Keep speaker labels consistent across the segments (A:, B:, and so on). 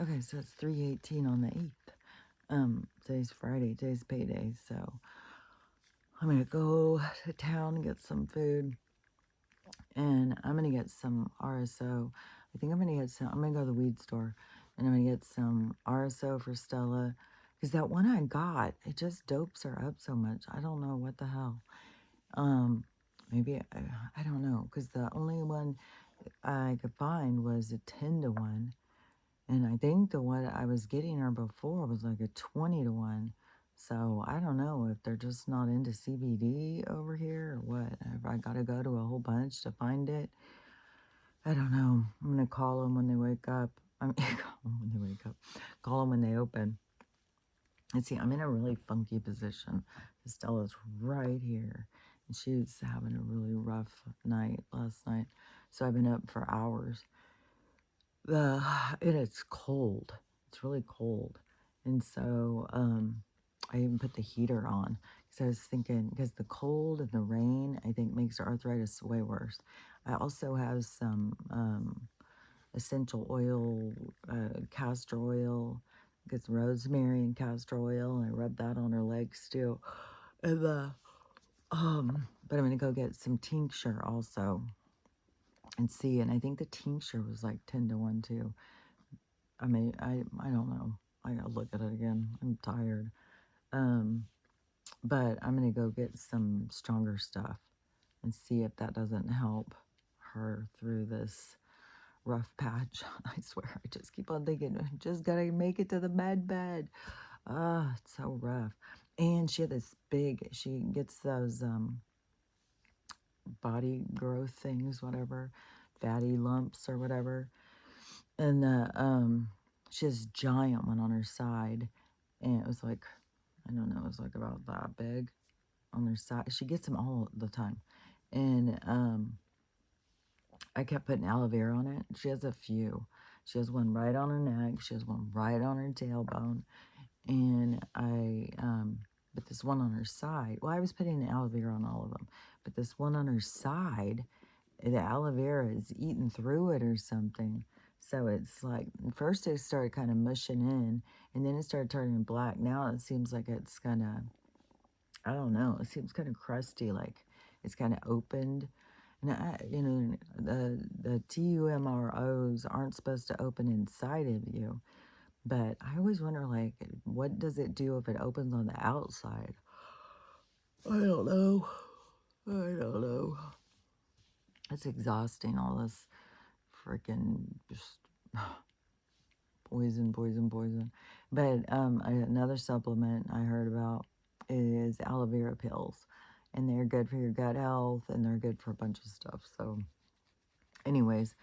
A: Okay, so it's 3:18 on the 8th. Today's Friday, today's payday, so I'm gonna go to town and get some food, and I'm gonna get some RSO. I'm gonna go to the weed store, and I'm gonna get some RSO for Stella, because that one I got, it just dopes her up so much. I don't know what the hell. Um, maybe, I don't know, because the only one I could find was a 10 to 1. And I think the one I was getting her before was like a 20 to 1. So I don't know if they're just not into CBD over here or what. If I got to go to a whole bunch to find it, I don't know. I'm going to call them when they wake up. I mean, call them when they wake up. Call them when they open. And see, I'm in a really funky position. Stella's right here. And she's having a really rough night last night. So I've been up for hours. The and it's cold. It's really cold. And so I even put the heater on because I was thinking, because the cold and the rain, I think, makes her arthritis way worse. I also have some essential oil, castor oil, get some rosemary and castor oil, and I rub that on her legs too. And but I'm gonna go get some tincture also and see. And I think the tincture was like 10 to 1 too. I don't know. I gotta look at it again. I'm tired. Um, but I'm gonna go get some stronger stuff and see if that doesn't help her through this rough patch. I swear, I just keep on thinking, I just gotta make it to the med bed. Ah, it's so rough. And she had this she gets those body growth things, whatever, fatty lumps or whatever. And she has a giant one on her side, and it was like, I don't know, it was like about that big on her side. She gets them all the time, and I kept putting aloe vera on it. She has a few. She has one right on her neck. She has one right on her tailbone, and but this one on her side. Well, I was putting aloe vera on all of them, but this one on her side, the aloe vera is eating through it or something. So it's like, first it started kind of mushing in, and then it started turning black. Now it seems like it's kind of, I don't know, it seems kind of crusty, like it's kind of opened. And the TUMROs aren't supposed to open inside of you, but I always wonder, like, what does it do if it opens on the outside? I don't know. I don't know. It's exhausting, all this freaking just poison, poison, poison. But another supplement I heard about is aloe vera pills, and they're good for your gut health, and they're good for a bunch of stuff. So, anyways,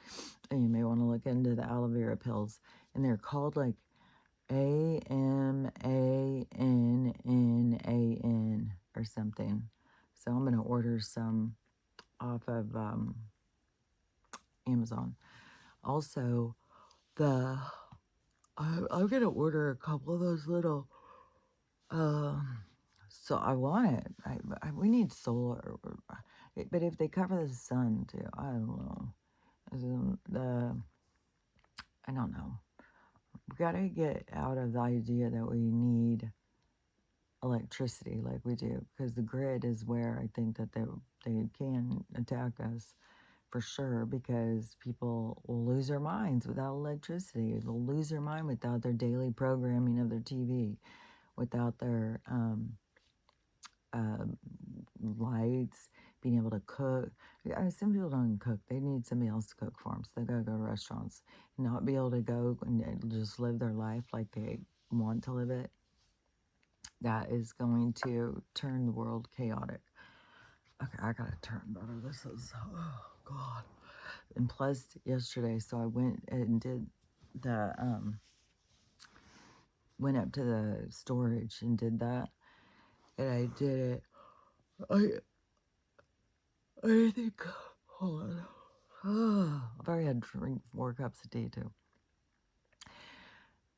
A: you may want to look into the aloe vera pills, and they're called like AMANNAN or something. So I'm gonna order some off of Amazon. Also, the I'm gonna order a couple of those little. So I want it. We need solar, but if they cover the sun too, I don't know. As in I don't know. We gotta get out of the idea that we need electricity like we do, because the grid is where I think that they can attack us for sure, because people will lose their minds without electricity. They'll lose their mind without their daily programming of their TV, without their lights, being able to cook. Some people don't cook. They need somebody else to cook for them. So they gotta go to restaurants and not be able to go and just live their life like they want to live it. That is going to turn the world chaotic. Okay, I gotta turn better. This is, oh God. And plus, yesterday, so I went and did the, went up to the storage and did that. And I did it. I think, hold on. I've already had to drink 4 cups a day too.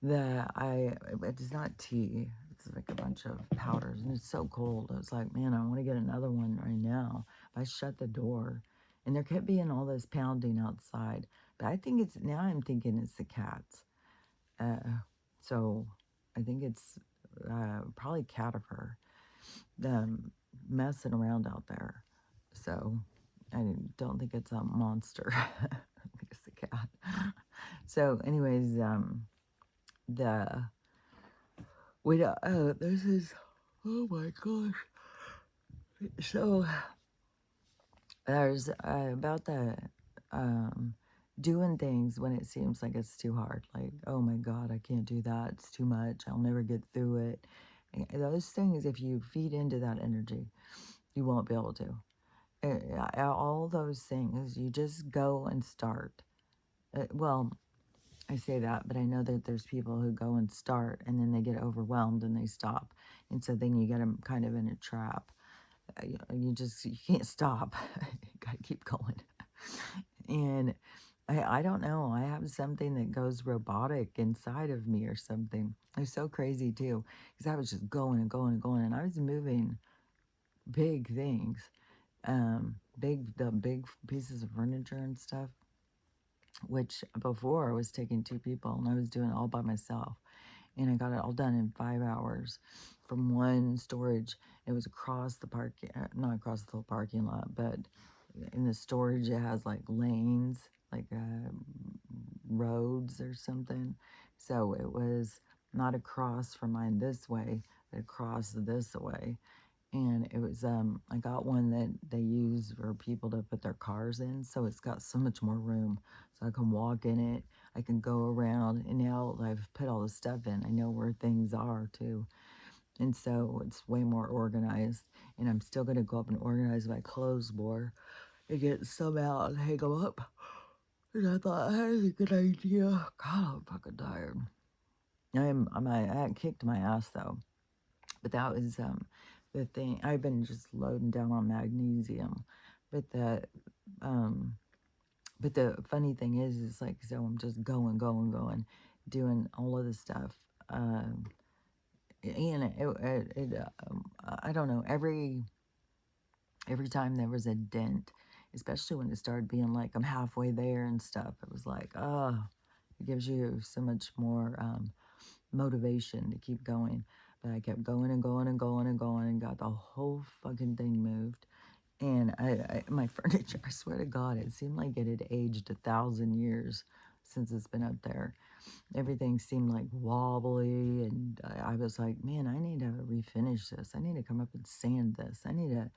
A: It's not tea. It's like a bunch of powders, and it's so cold. I was like, man, I want to get another one right now. I shut the door, and there kept being all this pounding outside. But I think now I'm thinking it's the cats. So I think it's probably Catifer, messing around out there. So I don't think it's a monster. I think it's a cat. So, anyways, the wait, this is, oh my gosh. So there's about the doing things when it seems like it's too hard. Like, oh my God, I can't do that. It's too much. I'll never get through it. And those things, if you feed into that energy, you won't be able to. All those things, you just go and start. Well, I say that, but I know that there's people who go and start and then they get overwhelmed and they stop. And so then you get them kind of in a trap. You can't stop. You gotta keep going. And I don't know. I have something that goes robotic inside of me or something. It's so crazy too, because I was just going and going and going, and I was moving big things, the big pieces of furniture and stuff. Which before I was taking 2 people and I was doing it all by myself, and I got it all done in 5 hours from one storage. It was across the park, not across the whole parking lot, but in the storage it has like lanes, like roads or something. So it was not across from mine this way, but across this way. And it was I got one that they use for people to put their cars in, so it's got so much more room, so I can walk in it, I can go around, and now I've put all the stuff in, I know where things are too, and so it's way more organized. And I'm still going to go up and organize my clothes more and get some out and hang them up. And I thought that was a good idea. God, I'm fucking tired. I kicked my ass though. But that was the thing. I've been just loading down on magnesium. But um, the funny thing is like, so I'm just going, going, going, doing all of this stuff. And I don't know, every time there was a dent, especially when it started being like I'm halfway there and stuff, it was like, oh, it gives you so much more motivation to keep going. But I kept going and going and going and going and got the whole fucking thing moved. And my furniture, I swear to God, it seemed like it had aged 1,000 years since it's been up there. Everything seemed like wobbly, and I was like, man, I need to refinish this. I need to come up and sand this. I need to.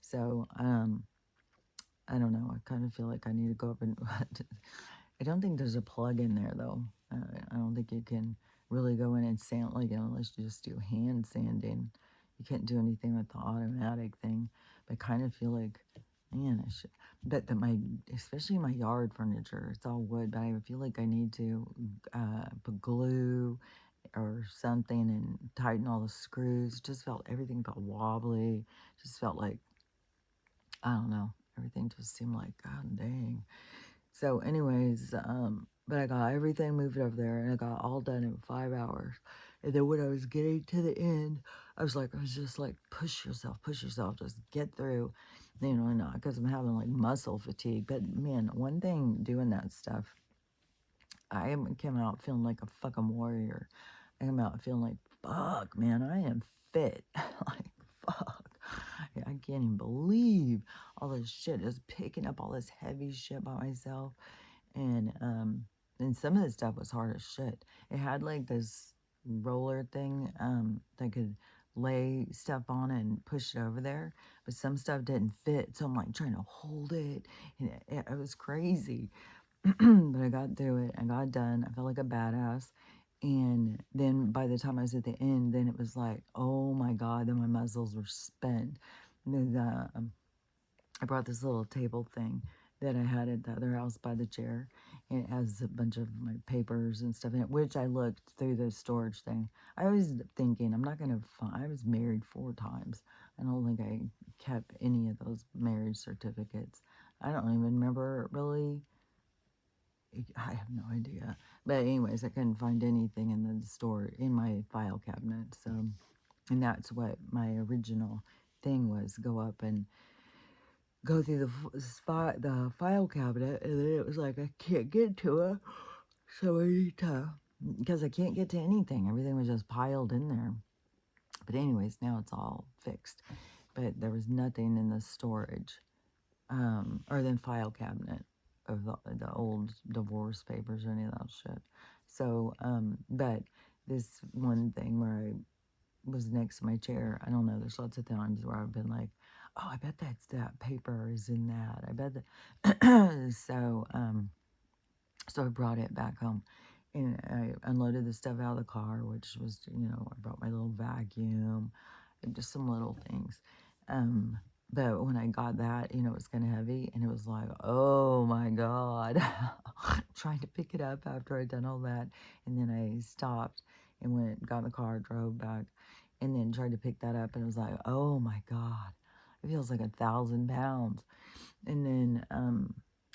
A: So, I don't know. I kind of feel like I need to go up and. I don't think there's a plug in there though. I don't think you can really go in and sand like unless you just do hand sanding. You can't do anything with the automatic thing. But I kind of feel like, man, I should. But that especially my yard furniture, it's all wood. But I feel like I need to put glue or something and tighten all the screws. Everything felt wobbly. Just felt like, I don't know. Everything just seemed like, God dang. So, anyways, but I got everything moved over there, and I got all done in 5 hours. And then when I was getting to the end, I was just like, push yourself, just get through, not because I'm having like muscle fatigue. But man, one thing doing that stuff, I came out feeling like a fucking warrior. I came out feeling like, fuck, man, I am fit. Like, fuck. I can't even believe all this shit, just picking up all this heavy shit by myself. And some of the stuff was hard as shit. It had like this roller thing that could lay stuff on and push it over there, but some stuff didn't fit, so I'm like trying to hold it, and it was crazy. But I got through it. I got done. I felt like a badass. And then by the time I was at the end, then it was like, oh my God, then my muscles were spent. And then I brought this little table thing that I had at the other house by the chair. And it has a bunch of my papers and stuff in it, which I looked through the storage thing. I was thinking, I'm not going to find, I was married 4 times. I don't think I kept any of those marriage certificates. I don't even remember really. I have no idea. But anyways, I couldn't find anything in the store, in my file cabinet. So, and that's what my original thing was, go up and go through the file cabinet, and then it was like I can't get to it, so I need to because I can't get to anything. Everything was just piled in there. But anyways, now it's all fixed. But there was nothing in the storage, or the file cabinet of the old divorce papers or any of that shit. So, but this one thing where I was next to my chair, I don't know, there's lots of times where I've been like, oh, I bet that paper is in that. I bet that. So I brought it back home and I unloaded the stuff out of the car, which was, I brought my little vacuum and just some little things. Um, but when I got that, it was kind of heavy and it was like, oh my God, trying to pick it up after I'd done all that. And then I stopped and got in the car, drove back, and then tried to pick that up. And it was like, oh my God, it feels like 1,000 pounds. And then,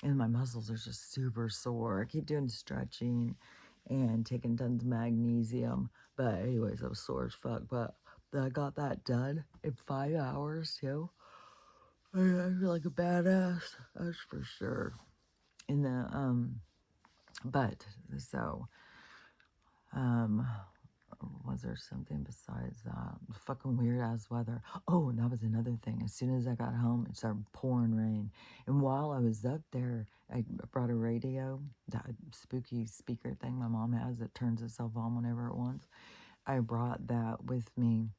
A: and my muscles are just super sore. I keep doing stretching and taking tons of magnesium. But anyways, I was sore as fuck. But I got that done in 5 hours too. I feel like a badass. That's for sure. In the but so um was there something besides that? Fucking weird ass weather. Oh, and that was another thing. As soon as I got home, it started pouring rain. And while I was up there, I brought a radio, that spooky speaker thing my mom has that turns itself on whenever it wants. I brought that with me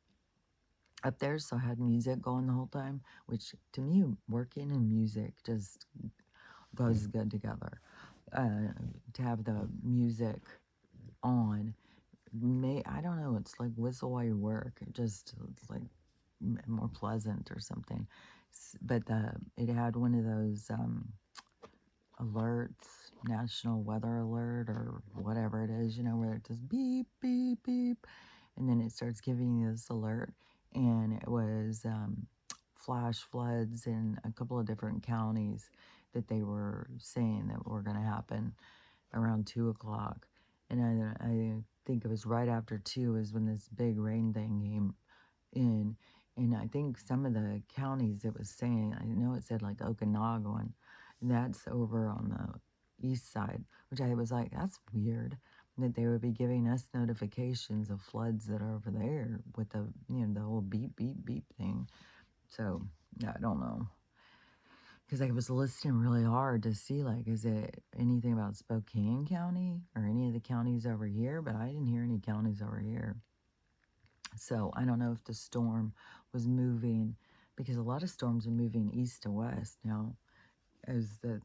A: up there, so I had music going the whole time, which to me, working and music just goes good together. To have the music on I don't know, it's like whistle while you work. It's like more pleasant or something. But it had one of those alerts, national weather alert or whatever it is, where it just beep, beep, beep. And then it starts giving you this alert. And it was flash floods in a couple of different counties that they were saying that were going to happen around 2 o'clock. And I think it was right after 2 is when this big rain thing came in. And I think some of the counties it was saying, I know it said like Okanagan, and that's over on the east side, which I was like, that's weird that they would be giving us notifications of floods that are over there with the whole beep, beep, beep thing. So, yeah, I don't know. Because I was listening really hard to see, like, is it anything about Spokane County or any of the counties over here? But I didn't hear any counties over here. So I don't know if the storm was moving, because a lot of storms are moving east to west now as the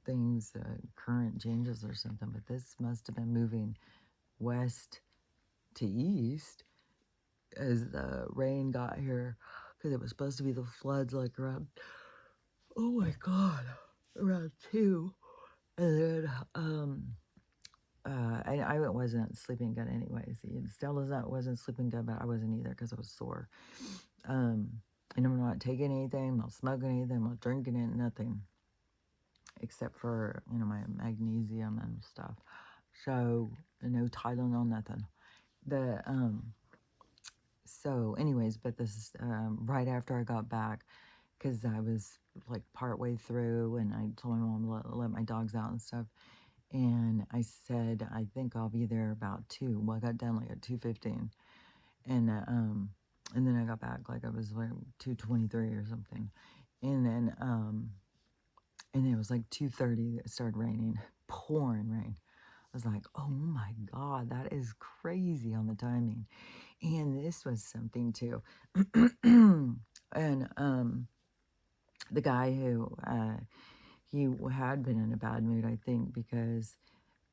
A: current changes or something. But this must have been moving west to east as the rain got here, because it was supposed to be the floods like around, oh my God, around 2. And then, I wasn't sleeping good anyways. Stella wasn't sleeping good, but I wasn't either because I was sore. And I'm not taking anything, I'm not smoking anything, I'm not drinking it, nothing. Except for, my magnesium and stuff. So, no Tylenol, nothing. So anyways, but this is right after I got back, because I was like part way through and I told my mom to let my dogs out and stuff. And I said, I think I'll be there about 2. Well, I got done like at 2:15. And then I got back like I was like 2:23 or something. And then it was like 2:30 it started raining, pouring rain. I was like, oh my God, that is crazy on the timing. And this was something too. And the guy who he had been in a bad mood, I think, because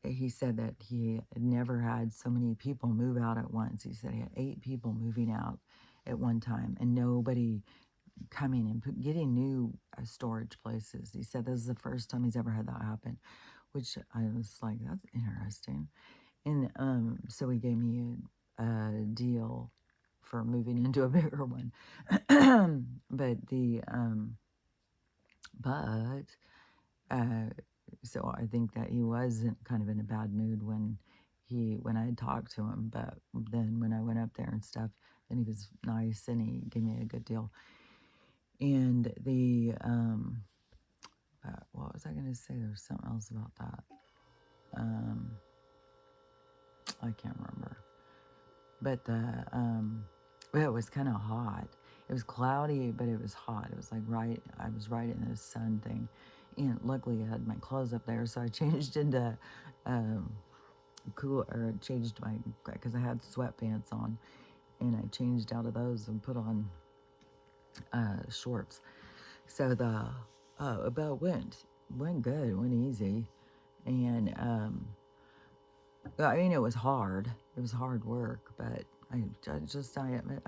A: he said that he had never had so many people move out at once. He said he had 8 people moving out at one time and nobody coming and getting new storage places. He said this is the first time he's ever had that happen, which I was like, that's interesting. And so he gave me a deal for moving into a bigger one. But so I think that he was kind of in a bad mood when I had talked to him. But then when I went up there and stuff, then he was nice and he gave me a good deal. And what was I going to say? There was something else about that. I can't remember. But well, it was kind of hot. It was cloudy, but it was hot. It was like I was right in the sun thing. And luckily I had my clothes up there, so I changed into um, changed because I had sweatpants on, and I changed out of those and put on shorts. So but it went good, went easy, and I mean, it was hard. It was hard work, but I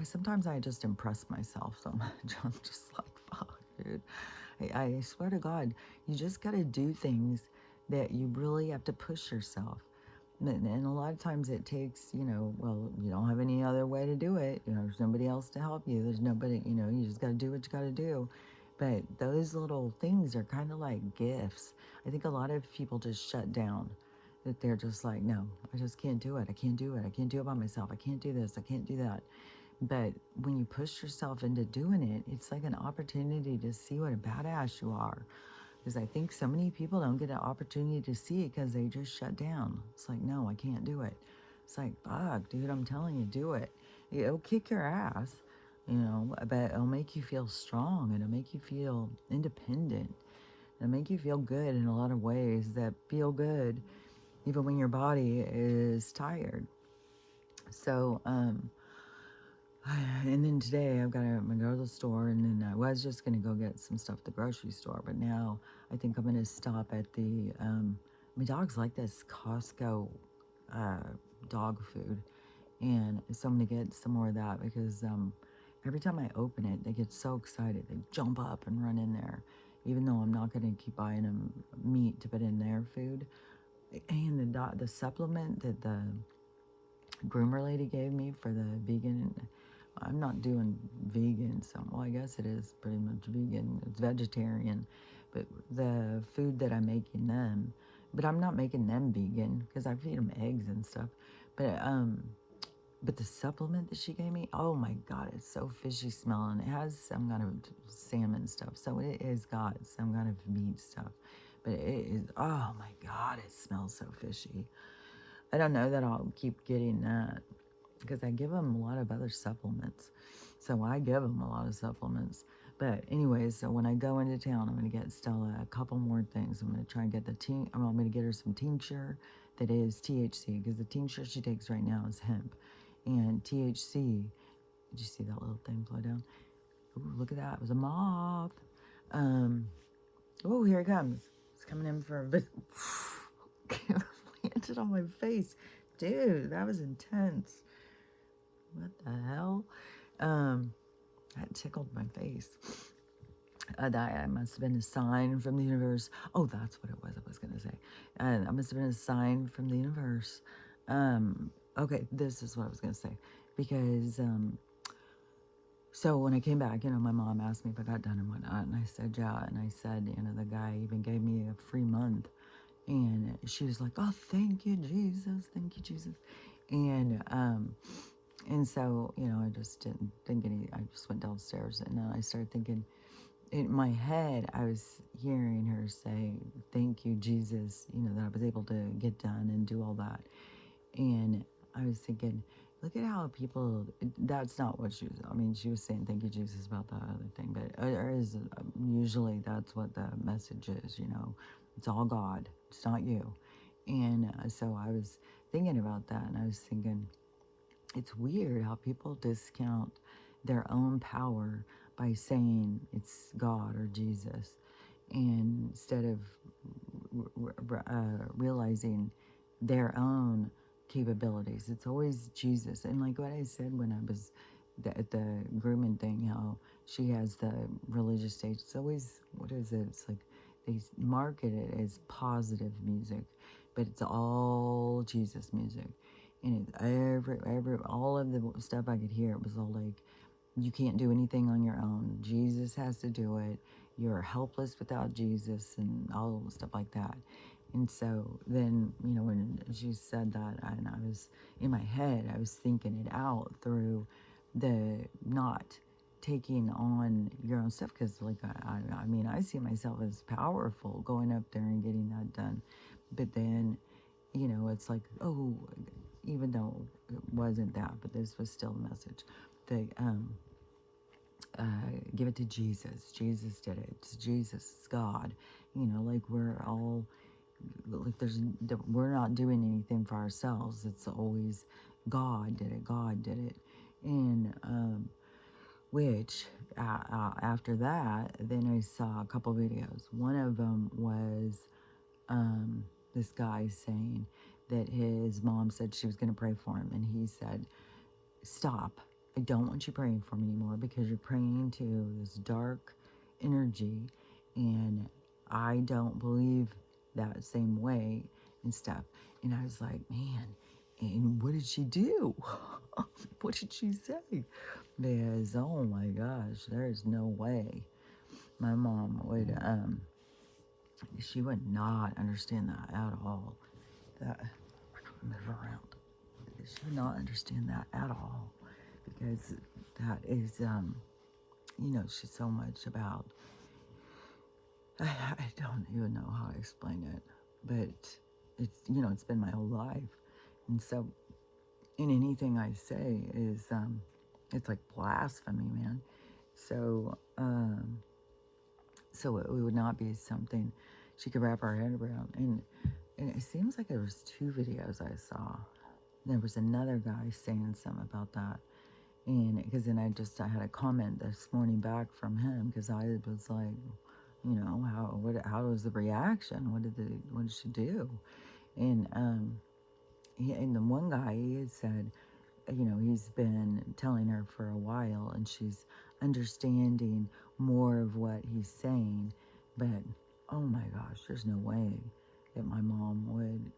A: sometimes I just impress myself so much. I'm just like, fuck, dude. I swear to God, you just got to do things that you really have to push yourself. And a lot of times it takes, well, you don't have any other way to do it. There's nobody else to help you. There's nobody, you just got to do what you got to do. But those little things are kind of like gifts. I think a lot of people just shut down, that they're just like, no, I just can't do it. I can't do it. I can't do it by myself. I can't do this. I can't do that. But when you push yourself into doing it, it's like an opportunity to see what a badass you are. Because I think so many people don't get an opportunity to see it because they just shut down. It's like, no, I can't do it. It's like, fuck, dude, I'm telling you, do it. It'll kick your ass, but it'll make you feel strong, and it'll make you feel independent. It'll make you feel good in a lot of ways that feel good even when your body is tired. So, and then today I'm gonna go to the store, and then I was just gonna go get some stuff at the grocery store, but now I think I'm gonna stop at the. My dogs like this Costco dog food, and so I'm gonna get some more of that because every time I open it, they get so excited, they jump up and run in there, even though I'm not gonna keep buying them meat to put in their food. And the supplement that the groomer lady gave me for the vegan. I'm not doing vegan, so well, I guess it is pretty much vegan. It's vegetarian, but the food that I'm making them, but I'm not making them vegan because I feed them eggs and stuff. But the supplement that she gave me, oh my God, it's so fishy smelling. It has some kind of salmon stuff, so it has got some kind of meat stuff. But it is, oh my God, it smells so fishy. I don't know that I'll keep getting that because I give them a lot of other supplements. So I give them a lot of supplements. But anyways, so when I go into town, I'm going to get Stella a couple more things. I'm going to try and get I'm going to get her some tincture that is THC, because the tincture she takes right now is hemp. And THC, did you see that little thing fly down? Ooh, look at that. It was a moth. Oh, here it comes. It's coming in for a visit. Landed on my face. Dude, that was intense. What the hell? That tickled my face. That must have been a sign from the universe. Oh, that's what it was I was going to say. That must have been a sign from the universe. Okay, this is what I was going to say. Because, so when I came back, my mom asked me if I got done and whatnot. And I said, yeah. And I said, the guy even gave me a free month. And she was like, oh, thank you, Jesus. Thank you, Jesus. And so, I just didn't think I just went downstairs, and then I started thinking, in my head, I was hearing her say, thank you, Jesus, that I was able to get done and do all that. And I was thinking, look at how people, that's not what she was, she was saying thank you, Jesus, about that other thing, but usually that's what the message is, it's all God, it's not you. And so I was thinking about that, and I was thinking, it's weird how people discount their own power by saying it's God or Jesus, and instead of realizing their own capabilities. It's always Jesus. And like what I said when I was at the grooming thing, how she has the religious stage. It's always, what is it? It's like they market it as positive music, but it's all Jesus music. And it's all of the stuff I could hear, it was all like, you can't do anything on your own. Jesus has to do it. You're helpless without Jesus, and all stuff like that. And so then, when she said that, and I was, in my head, I was thinking it out through the not taking on your own stuff, because like, I see myself as powerful going up there and getting that done. But then, it's like, oh, even though it wasn't that, but this was still a message. They give it to Jesus. Jesus did it. It's Jesus. It's God. You know, like we're all like we're not doing anything for ourselves. It's always God did it. God did it. And which after that, then I saw a couple videos. One of them was this guy saying that his mom said she was going to pray for him, and he said, "Stop! I don't want you praying for me anymore because you're praying to this dark energy, and I don't believe that same way and stuff." And I was like, man, and what did she do? What did she say? Because, oh my gosh, there's no way my mom would, she would not understand that at all. That, move around. She would not understand that at all. Because that is, you know, she's so much about, I don't even know how to explain it, but it's, you know, it's been my whole life. And so, in anything I say is, it's like blasphemy, man. So, so it would not be something she could wrap her head around. And it seems like there was 2 videos I saw. There was another guy saying something about that. And because then I had a comment this morning back from him, because I was like, you know, how was the reaction? What did she do? And and the one guy, he had said, you know, he's been telling her for a while, and she's understanding more of what he's saying. But oh my gosh, there's no way that my mom would,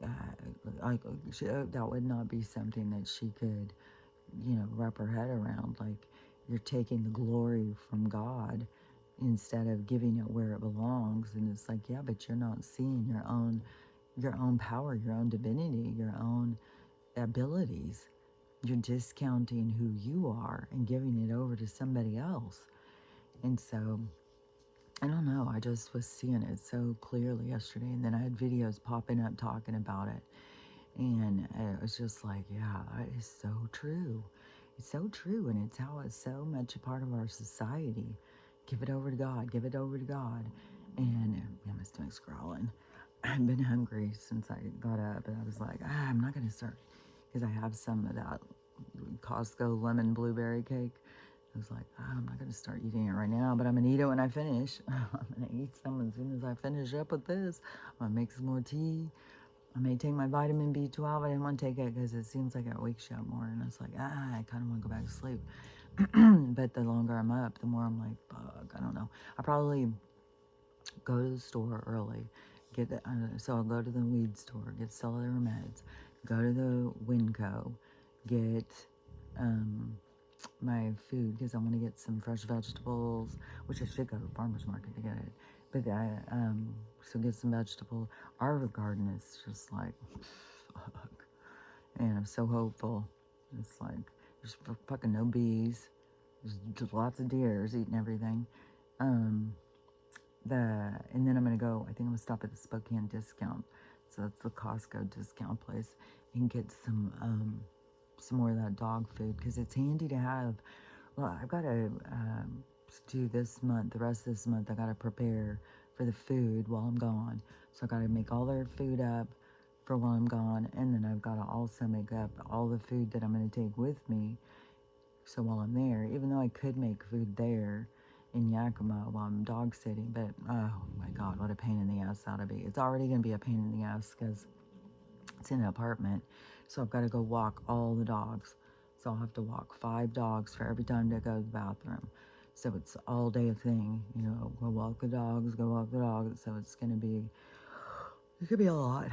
A: that would not be something that she could, you know, wrap her head around. Like, you're taking the glory from God instead of giving it where it belongs. And it's like, yeah, but you're not seeing your own power, your own divinity, your own abilities. You're discounting who you are and giving it over to somebody else. And so, I don't know, I just was seeing it so clearly yesterday. And then I had videos popping up talking about it. And it was just like, yeah, it is so true. It's so true. And it's how it's so much a part of our society. Give it over to God. Give it over to God. And yeah, my stomach's growling. I've been hungry since I got up. And I was like, I'm not going to start. Because I have some of that Costco lemon blueberry cake. I was like, I'm not going to start eating it right now, but I'm going to eat it when I finish. I'm going to eat some as soon as I finish up with this. I'm going to make some more tea. I may take my vitamin B12. I didn't want to take it because it seems like it wakes you up more. And I was like, I kind of want to go back to sleep. But the longer I'm up, the more I'm like, fuck, I don't know. I probably go to the store early. So I'll go to the weed store, get cellular meds, go to the Winco, get my food because I want to get some fresh vegetables, which I should go to the farmer's market to get it. But so get some vegetables. Our garden is just like, fuck. And I'm so hopeful. It's like, there's fucking no bees. There's lots of deers eating everything. And then I'm going to go, I think I'm going to stop at the Spokane Discount. So that's the Costco discount place. And get some more of that dog food because it's handy to have. Well, I've got to do this month, the rest of this month, I got to prepare for the food while I'm gone. So I got to make all their food up for while I'm gone. And then I've got to also make up all the food that I'm going to take with me. So while I'm there, even though I could make food there in Yakima while I'm dog sitting, but oh my God, what a pain in the ass that'll be. It's already going to be a pain in the ass because it's in an apartment. So I've got to go walk all the dogs. So I'll have to walk 5 dogs for every time to go to the bathroom. So it's all day thing, you know, go walk the dogs, go walk the dogs. So it's going to be, it could be a lot.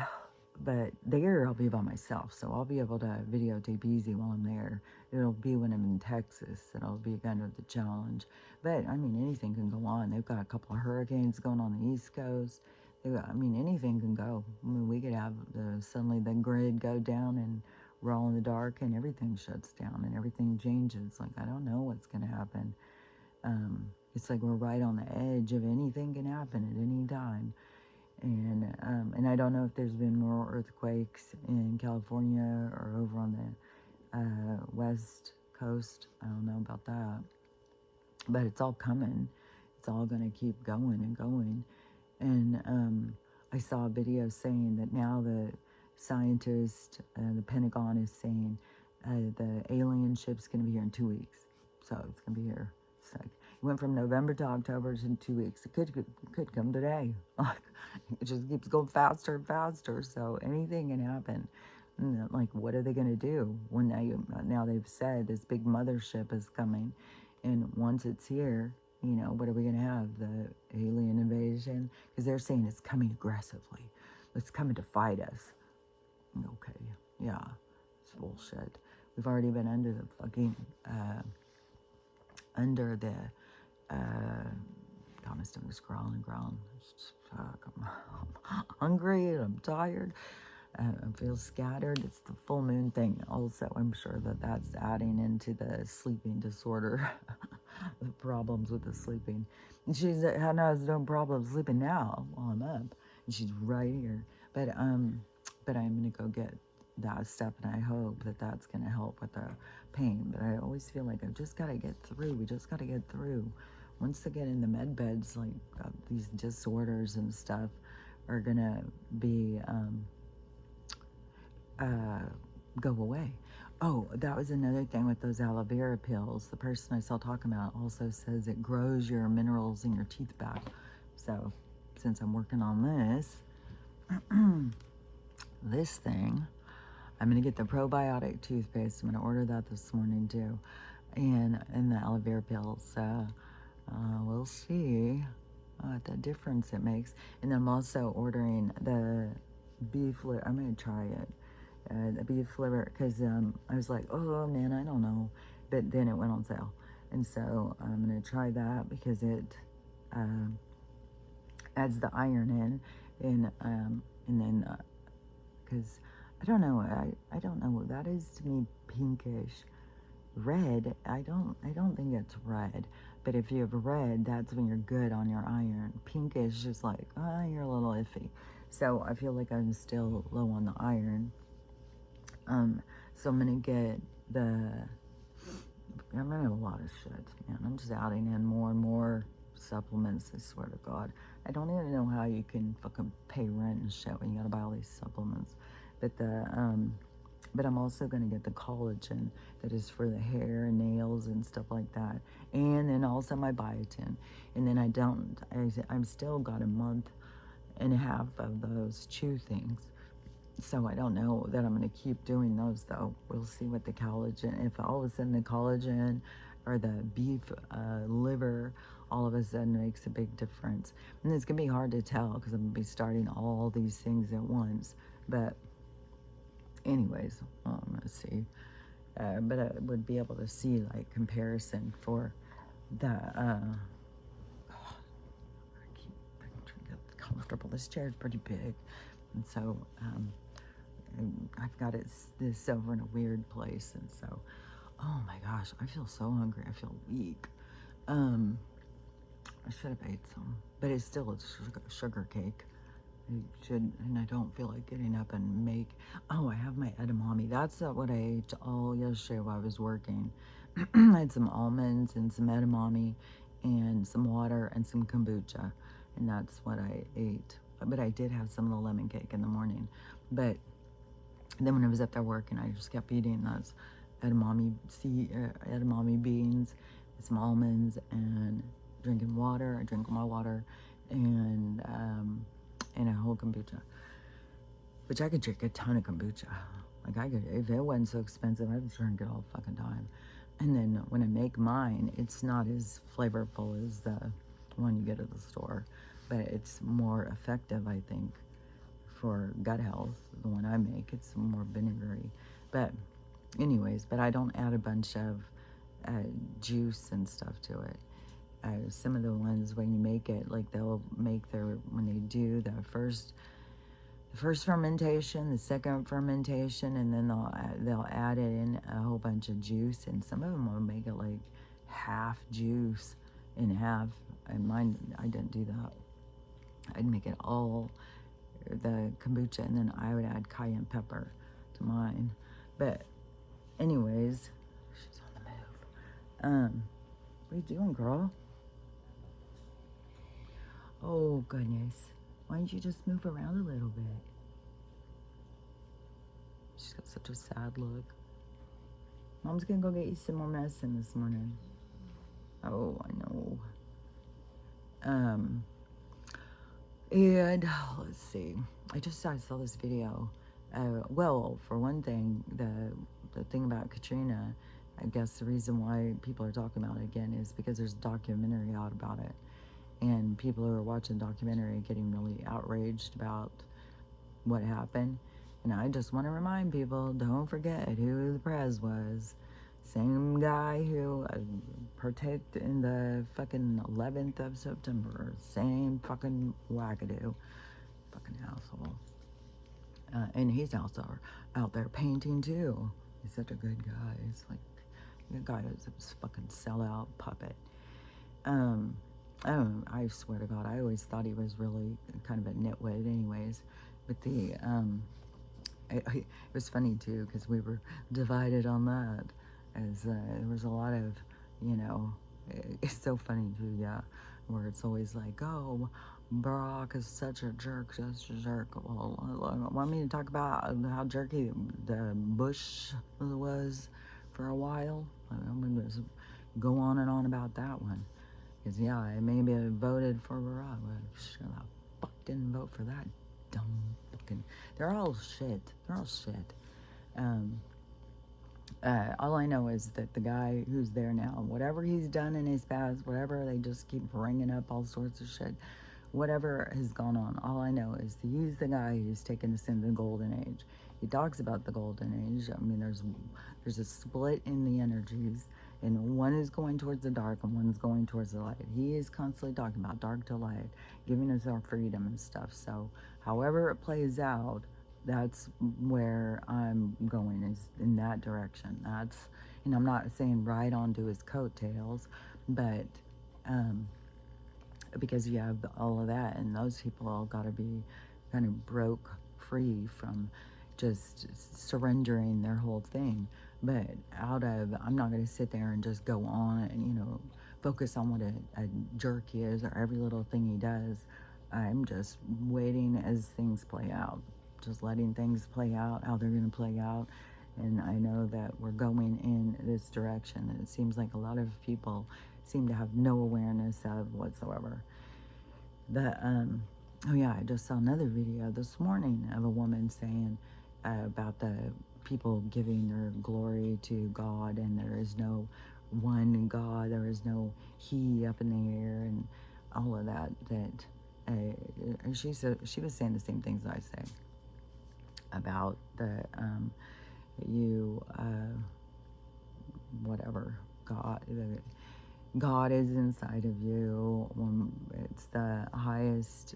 A: But there I'll be by myself. So I'll be able to videotape easy while I'm there. It'll be when I'm in Texas. It'll be kind of the challenge. But I mean, anything can go on. They've got a couple of hurricanes going on the East Coast. I mean, anything can go. I mean, we could have suddenly the grid go down and we're all in the dark and everything shuts down and everything changes. Like, I don't know what's going to happen. It's like we're right on the edge of anything can happen at any time. And I don't know if there's been more earthquakes in California or over on the west coast. I don't know about that, but it's all coming. It's all going to keep going and going. And I saw a video saying that now the scientists, the Pentagon is saying the alien ship's going to be here in 2 weeks. So it's going to be here. It's like, it went from November to October in 2 weeks. It could come today. It just keeps going faster and faster. So anything can happen. And like, what are they going to do when now they've said this big mothership is coming, and once it's here, what are we going to have? The alien invasion? Because they're saying it's coming aggressively. It's coming to fight us. Okay, yeah, it's bullshit. We've already been under the fucking, God, my stomach's growling. Fuck, I'm hungry and I'm tired. I feel scattered. It's the full moon thing. Also, I'm sure that that's adding into the sleeping disorder, the problems with the sleeping. And she's has no problem sleeping now while I'm up, and she's right here. But I'm gonna go get that stuff, and I hope that that's gonna help with the pain. But I always feel like I've just gotta get through. We just gotta get through. Once they get in the med beds, like these disorders and stuff are gonna be go away. Oh, that was another thing with those aloe vera pills. The person I saw talking about also says it grows your minerals in your teeth back. So, since I'm working on this thing, I'm going to get the probiotic toothpaste. I'm going to order that this morning too. And the aloe vera pills. So, we'll see what the difference it makes. And then I'm also ordering the beef liver. I'm going to try it. The beef liver, because I was like, oh man, I don't know. But then it went on sale. And so I'm going to try that because it adds the iron in. And then, because I don't know, I don't know, that is to me pinkish. Red, I don't think it's red. But if you have red, that's when you're good on your iron. Pinkish is like, you're a little iffy. So I feel like I'm still low on the iron. So I'm gonna get I'm gonna have a lot of shit, man. I'm just adding in more and more supplements, I swear to God. I don't even know how you can fucking pay rent and shit when you gotta buy all these supplements. But but I'm also gonna get the collagen that is for the hair and nails and stuff like that. And then also my biotin. And then I'm still got a month and a half of those chew things. So I don't know that I'm going to keep doing those, though. We'll see what the collagen, if all of a sudden the collagen or the beef liver all of a sudden makes a big difference. And it's going to be hard to tell because I'm going to be starting all these things at once. But anyways, I'm going to see. But I would be able to see, like, comparison for the... I keep trying to get comfortable. This chair is pretty big. And so... and I've got this over in a weird place, and so, oh my gosh, I feel so hungry. I feel weak. I should have ate some, but it's still a sugar cake. And I don't feel like getting up and make. Oh, I have my edamame. That's not what I ate all yesterday while I was working. I had some almonds and some edamame, and some water and some kombucha, and that's what I ate. But I did have some of the lemon cake in the morning, but. And then when I was up there working, I just kept eating those edamame beans, some almonds, and drinking water. I drink my water, and a whole kombucha, which I could drink a ton of kombucha. Like I could, if it wasn't so expensive, I'd drink it all fucking time. And then when I make mine, it's not as flavorful as the one you get at the store, but it's more effective, I think. For gut health, the one I make, it's more vinegary. But anyways, but I don't add a bunch of juice and stuff to it. Some of the ones when you make it, like they'll make when they do the first fermentation, the second fermentation, and then they'll add it in a whole bunch of juice, and some of them will make it like half juice and half, and mine, I didn't do that. I'd make it all the kombucha, and then I would add cayenne pepper to mine. But anyways, she's on the move. What are you doing, girl? Oh goodness, why don't you just move around a little bit? She's got such a sad look. Mom's gonna go get you some more medicine this morning. Oh, I know. And let's see. I saw this video. Well, for one thing, the thing about Katrina, I guess the reason why people are talking about it again is because there's a documentary out about it, and people who are watching the documentary getting really outraged about what happened. And I just want to remind people, don't forget who the Prez was. Same guy who partaked in the fucking 11th of September. Same fucking wackadoo. Fucking asshole. And he's also out there painting too. He's such a good guy. He's like a guy who's a fucking sellout puppet. I swear to God, I always thought he was really kind of a nitwit anyways. But it was funny too, because we were divided on that, as there was a lot of, it's so funny too, yeah, where it's always like, oh, Barack is such a jerk, such a jerk. Well, want me to talk about how jerky the Bush was for a while? I'm going to go on and on about that one. Because, yeah, I maybe voted for Barack, but shut up. Fuck, didn't vote for that dumb fucking... They're all shit. They're all shit. All I know is that the guy who's there now, whatever he's done in his past, whatever, they just keep bringing up all sorts of shit. Whatever has gone on, all I know is that he's the guy who's taken us into the golden age. He talks about the golden age. I mean, there's a split in the energies, and one is going towards the dark and one's going towards the light. He is constantly talking about dark to light, giving us our freedom and stuff. So however it plays out, that's where I'm going, is in that direction. And I'm not saying ride onto his coattails, but because you have all of that, and those people all got to be kind of broke free from just surrendering their whole thing. But I'm not going to sit there and just go on and, focus on what a jerk he is or every little thing he does. I'm just waiting as things play out, just letting things play out, how they're going to play out. And I know that we're going in this direction, and it seems like a lot of people seem to have no awareness of whatsoever. Oh yeah, I just saw another video this morning of a woman saying about the people giving their glory to God, and there is no one God, there is no He up in the air, and all of that. She was saying the same things I say about the whatever God is inside of you. It's the highest.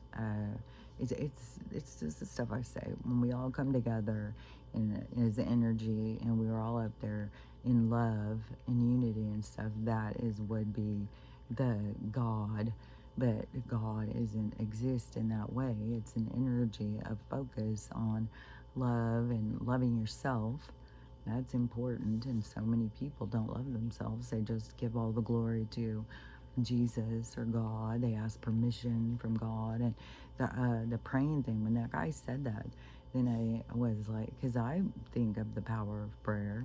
A: It's just the stuff I say. When we all come together as energy, and we are all up there in love and unity and stuff, would be the God. But God doesn't exist in that way. It's an energy of focus on love and loving yourself. That's important, and so many people don't love themselves. They just give all the glory to Jesus or God. They ask permission from God. And the praying thing, when that guy said that, then I was like, because I think of the power of prayer,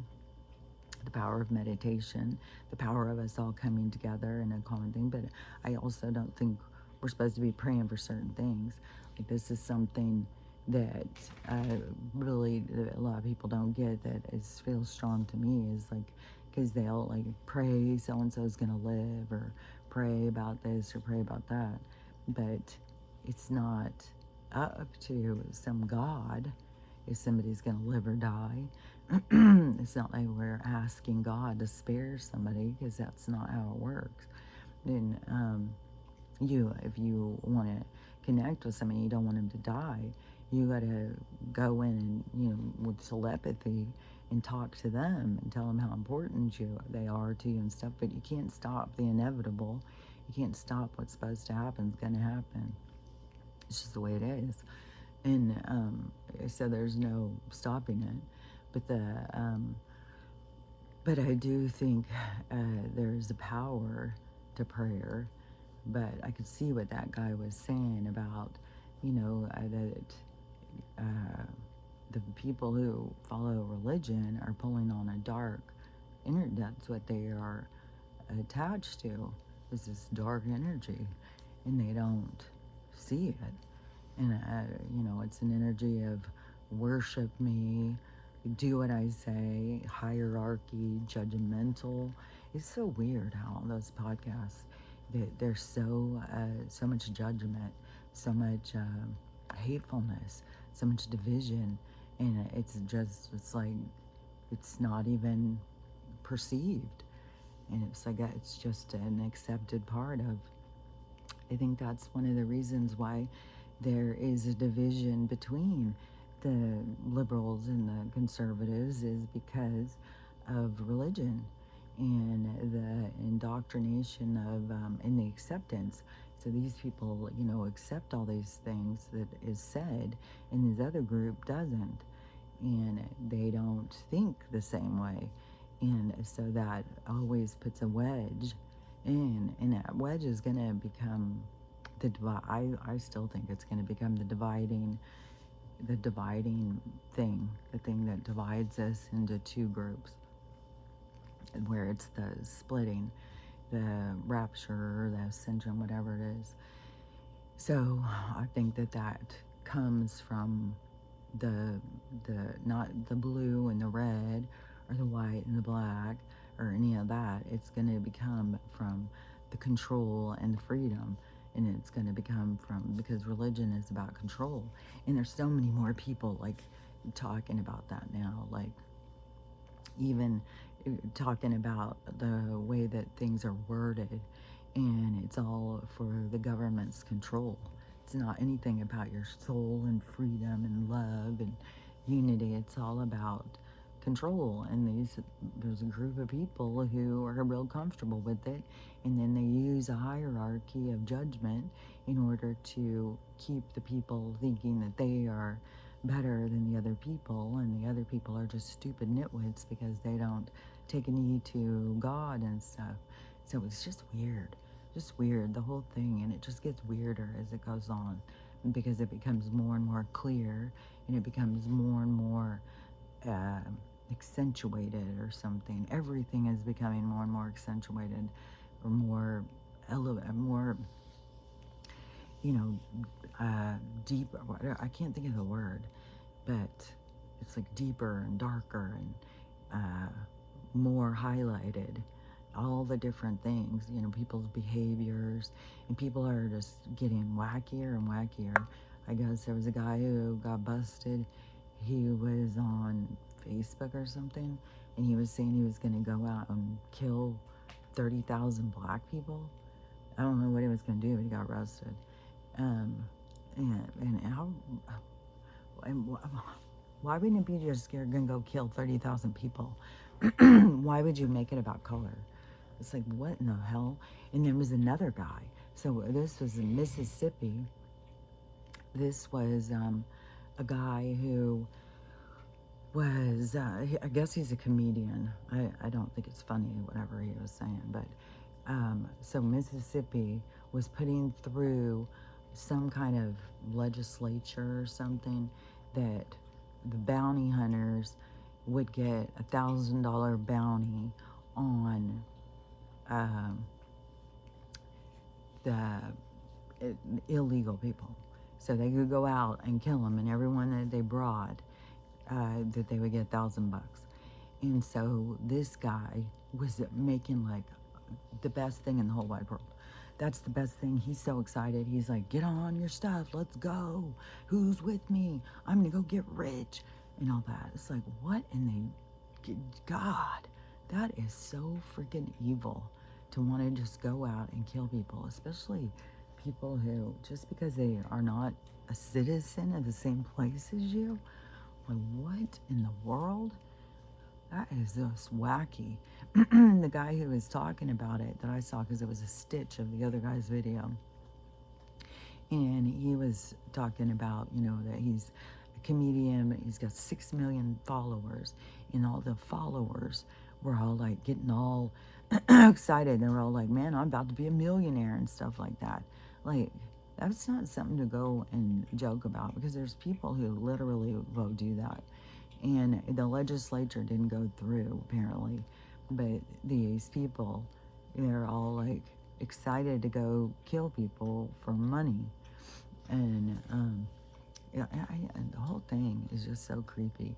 A: the power of meditation, the power of us all coming together in a common thing. But I also don't think we're supposed to be praying for certain things. Like, this is something that really a lot of people don't get, that feels strong to me, is like, because they'll like pray so-and-so's gonna live, or pray about this or pray about that, but it's not up to some God if somebody's gonna live or die. It's not like we're asking God to spare somebody, because that's not how it works. And if you want to connect with somebody, you don't want them to die, you got to go in and, with telepathy, and talk to them and tell them how important they are to you and stuff. But you can't stop the inevitable. You can't stop what's supposed to happen is going to happen. It's just the way it is. And so there's no stopping it. But but I do think there's a power to prayer. But I could see what that guy was saying about, that the people who follow religion are pulling on a dark energy. That's what they are attached to, is this dark energy, and they don't see it. And it's an energy of worship me, do what I say, hierarchy, judgmental. It's so weird how those podcasts, there's so much judgment, so much hatefulness, so much division, and it's like it's not even perceived, and it's like it's just an accepted part of. I think that's one of the reasons why there is a division between the liberals and the conservatives, is because of religion and the indoctrination of and the acceptance. So these people, accept all these things that is said, and this other group doesn't, and they don't think the same way, and so that always puts a wedge in, and that wedge is going to become the divide. I still think it's going to become the dividing thing, the thing that divides us into two groups, where it's the splitting, the rapture, the ascension, whatever it is. So I think that comes from the not the blue and the red, or the white and the black, or any of that. It's going to become from the control and the freedom, and it's going to become from, because religion is about control, and there's so many more people like talking about that now, like even talking about the way that things are worded, and it's all for the government's control. It's not anything about your soul and freedom and love and unity. It's all about control, and there's a group of people who are real comfortable with it, and then they use a hierarchy of judgment in order to keep the people thinking that they are better than the other people, and the other people are just stupid nitwits because they don't take a knee to God and stuff. So it's just weird, the whole thing, and it just gets weirder as it goes on, because it becomes more and more clear, and it becomes more and more accentuated or something. Everything is becoming more and more accentuated, or more deeper. I can't think of the word, but it's like deeper and darker and more highlighted. All the different things, people's behaviors, and people are just getting wackier and wackier. I guess there was a guy who got busted. He was on Facebook or something, and he was saying he was going to go out and kill 30,000 black people. I don't know what he was going to do, but he got arrested. And why wouldn't it be just scared going to go kill 30,000 people? Why would you make it about color? It's like, what in the hell? And there was another guy. So this was in Mississippi. This was a guy who was, I guess he's a comedian. I don't think it's funny, whatever he was saying. But so Mississippi was putting through some kind of legislature or something that the bounty hunters would get $1,000 bounty on the illegal people. So they could go out and kill them, and everyone that they brought, that they would get $1,000. And so this guy was making like the best thing in the whole wide world. That's the best thing. He's so excited. He's like, get on your stuff. Let's go. Who's with me? I'm going to go get rich and all that. It's like, what in the God? That is so freaking evil, to want to just go out and kill people, especially people who, just because they are not a citizen of the same place as you. Like, what in the world? That is just wacky. The guy who was talking about it, that I saw because it was a stitch of the other guy's video, And he was talking about, you know, that he's a comedian, he's got 6 million followers, and all the followers were all like getting all excited. They were all like, man, I'm about to be a millionaire and stuff like that. Like, that's not something to go and joke about, because there's people who literally will do that. And the legislature didn't go through, apparently, but these people, they're all like excited to go kill people for money. And yeah, and the whole thing is just so creepy.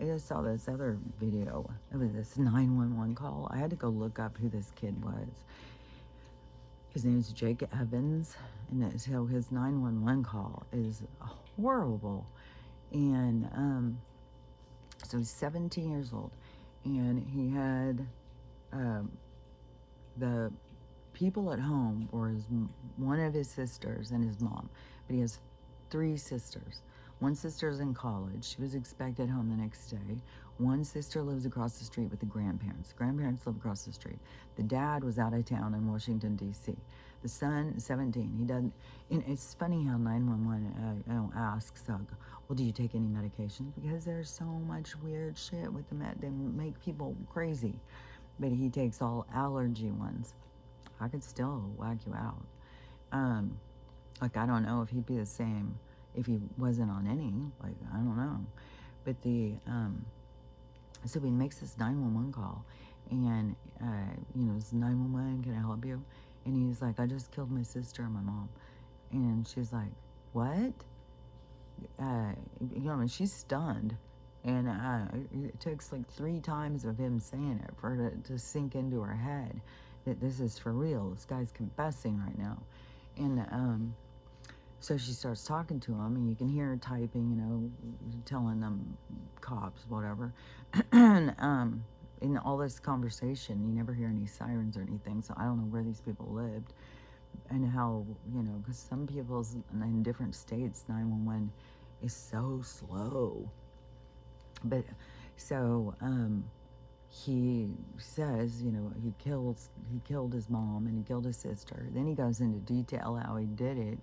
A: I just saw this other video. It was this 911 call. I had to go look up who this kid was. His name is Jake Evans, and so his 911 call is horrible. And so he's 17 years old, and he had the people at home were one of his sisters and his mom, but he has 3 sisters. One sister's in college. She was expected home the next day. One sister lives across the street with the grandparents. The grandparents live across the street. The dad was out of town in Washington, D.C. The son, 17. He doesn't, and it's funny how 911 asks, well, do you take any medications? Because there's so much weird shit with the they make people crazy. But he takes all allergy ones. I could still whack you out. Like, I don't know if he'd be the same if he wasn't on any. Like, I don't know. But so he makes this 911 call, and, you know, it's 911, can I help you? And he's like, I just killed my sister and my mom. And she's like, what? You know, I mean, she's stunned. And it takes like 3 times of him saying it for it to sink into her head that this is for real. This guy's confessing right now. And so she starts talking to him, and you can hear her typing, you know, telling them cops, whatever. And in all this conversation, you never hear any sirens or anything, so I don't know where these people lived and how, you know, because some people's in different states, 911 is so slow. But so he says, you know, he killed his mom and he killed his sister. Then he goes into detail how he did it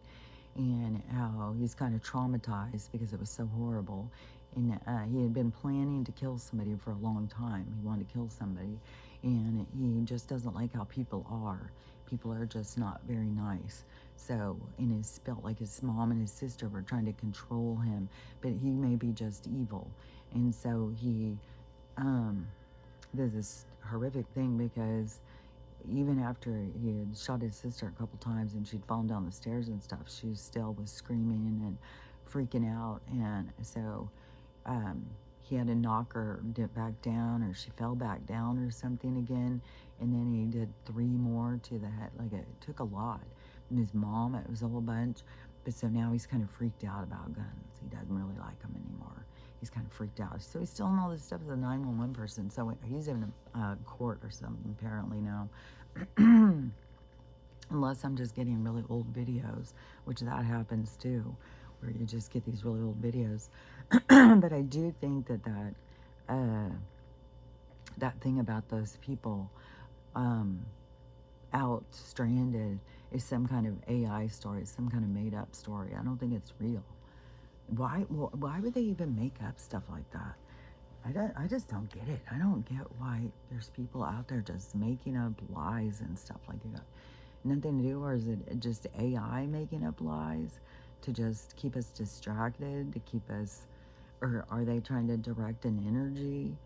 A: and how he's kind of traumatized because it was so horrible. And he had been planning to kill somebody for a long time. He wanted to kill somebody, and he just doesn't like how people are. People are just not very nice. So, and he felt like his mom and his sister were trying to control him, but he may be just evil. And so he does this horrific thing, because even after he had shot his sister a couple times and she'd fallen down the stairs and stuff, she still was screaming and freaking out. And so he had to knock her back down, or she fell back down or something again. And then he did 3 more to the head. Like, it took a lot. And his mom, it was a whole bunch. But so now he's kind of freaked out about guns. He doesn't really like them anymore. He's kind of freaked out. So he's still in all this stuff as a 911 person. So he's in a court or something apparently now. Unless I'm just getting really old videos, which that happens too, where you just get these really old videos. But I do think that that thing about those people out stranded is some kind of AI story, some kind of made up story. I don't think it's real. Why would they even make up stuff like that? I just don't get it. I don't get why there's people out there just making up lies and stuff like that. Nothing to do, or is it just AI making up lies to just keep us distracted, to keep us, or are they trying to direct an energy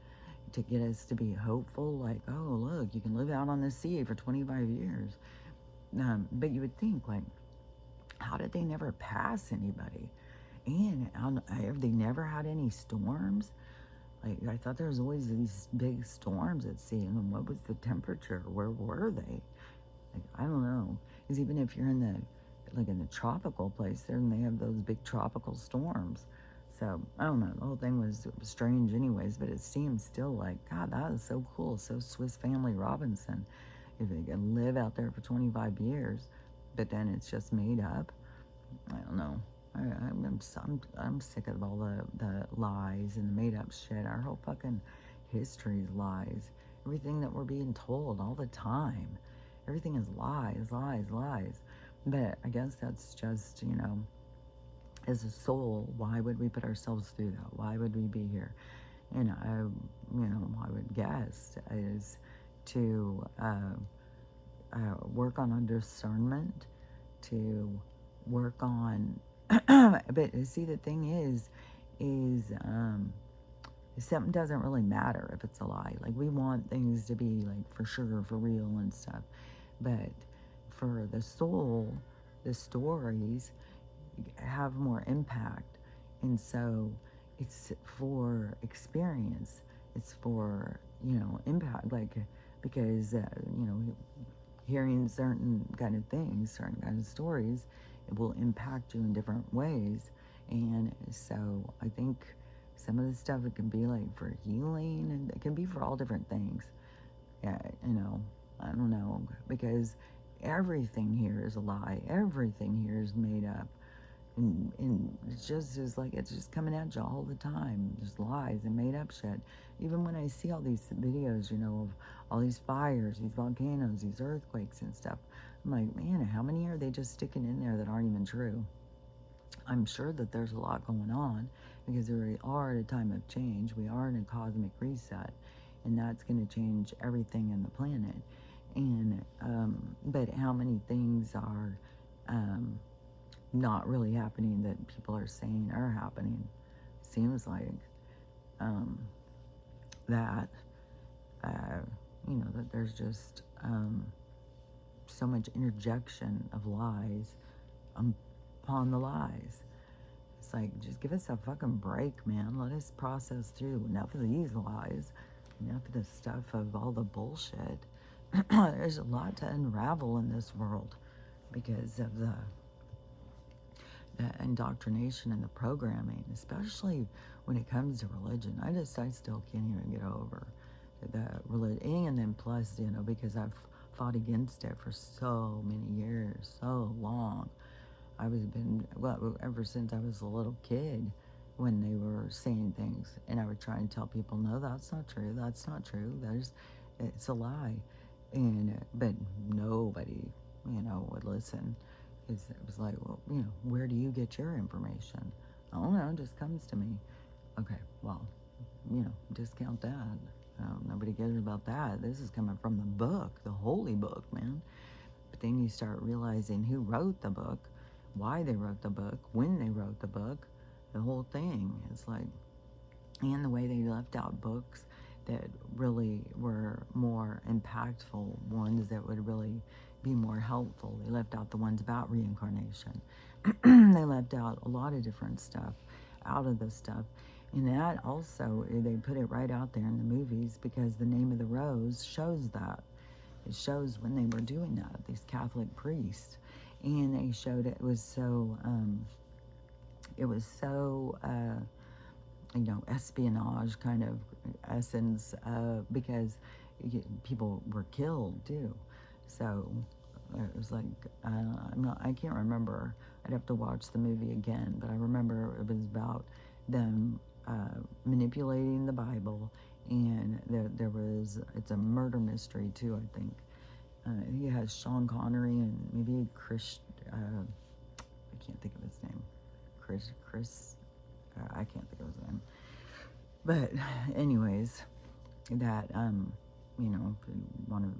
A: to get us to be hopeful? Like, oh, look, you can live out on the sea for 25 years. But you would think, like, how did they never pass anybody? And have they never had any storms? Like, I thought there was always these big storms at sea, and then what was the temperature? Where were they? Like, I don't know. Because even if you're in the tropical place, then they have those big tropical storms. So, I don't know. The whole thing was strange anyways, but it seems still like, God, that is so cool. So Swiss Family Robinson. If they can live out there for 25 years, but then it's just made up. I don't know. I'm sick of all the lies and the made up shit. Our whole fucking history is lies. Everything that we're being told all the time. Everything is lies, lies, lies. But I guess that's just, as a soul, why would we put ourselves through that? Why would we be here? And I would guess is to work on a discernment, to work on, but see, the thing is something doesn't really matter if it's a lie. Like, we want things to be like for sure, for real and stuff. But for the soul, the stories have more impact. And so it's for experience. It's for, impact. Like, because, hearing certain kind of things, certain kind of stories, it will impact you in different ways. And so I think some of the stuff, it can be like for healing, and it can be for all different things. Yeah, I don't know, because everything here is a lie. Everything here is made up. And it's just like, it's just coming at you all the time. Just lies and made up shit. Even when I see all these videos, of all these fires, these volcanoes, these earthquakes and stuff, I'm like, man, how many are they just sticking in there that aren't even true? I'm sure that there's a lot going on, because we are at a time of change. We are in a cosmic reset, and that's going to change everything in the planet. And but how many things are not really happening that people are saying are happening? Seems like that that there's just so much interjection of lies upon the lies. It's like, just give us a fucking break, man. Let us process through enough of these lies, enough of the stuff of all the bullshit. There's a lot to unravel in this world because of the indoctrination and the programming, especially when it comes to religion. I still can't even get over the religion. And then plus, because I've fought against it for so many years, so long. Ever since I was a little kid, when they were saying things, and I would try and tell people, no, that's not true, that's not true, it's a lie. But nobody, would listen. It was like, well, where do you get your information? I don't know, it just comes to me. Okay, well, discount that. Nobody cares about that. This is coming from the book, the holy book, man. But then you start realizing who wrote the book, why they wrote the book, when they wrote the book, the whole thing. It's like, and the way they left out books that really were more impactful, ones that would really be more helpful. They left out the ones about reincarnation. They left out a lot of different stuff out of this stuff. And that also, they put it right out there in the movies, because the name of the rose shows that. It shows when they were doing that, these Catholic priests. And they showed it was so, espionage kind of essence, because people were killed too. So it was like, I can't remember. I'd have to watch the movie again, but I remember it was about them manipulating the Bible, and it's a murder mystery too, I think. He has Sean Connery and maybe Chris, I can't think of his name. Chris, I can't think of his name. But anyways, that, if you want to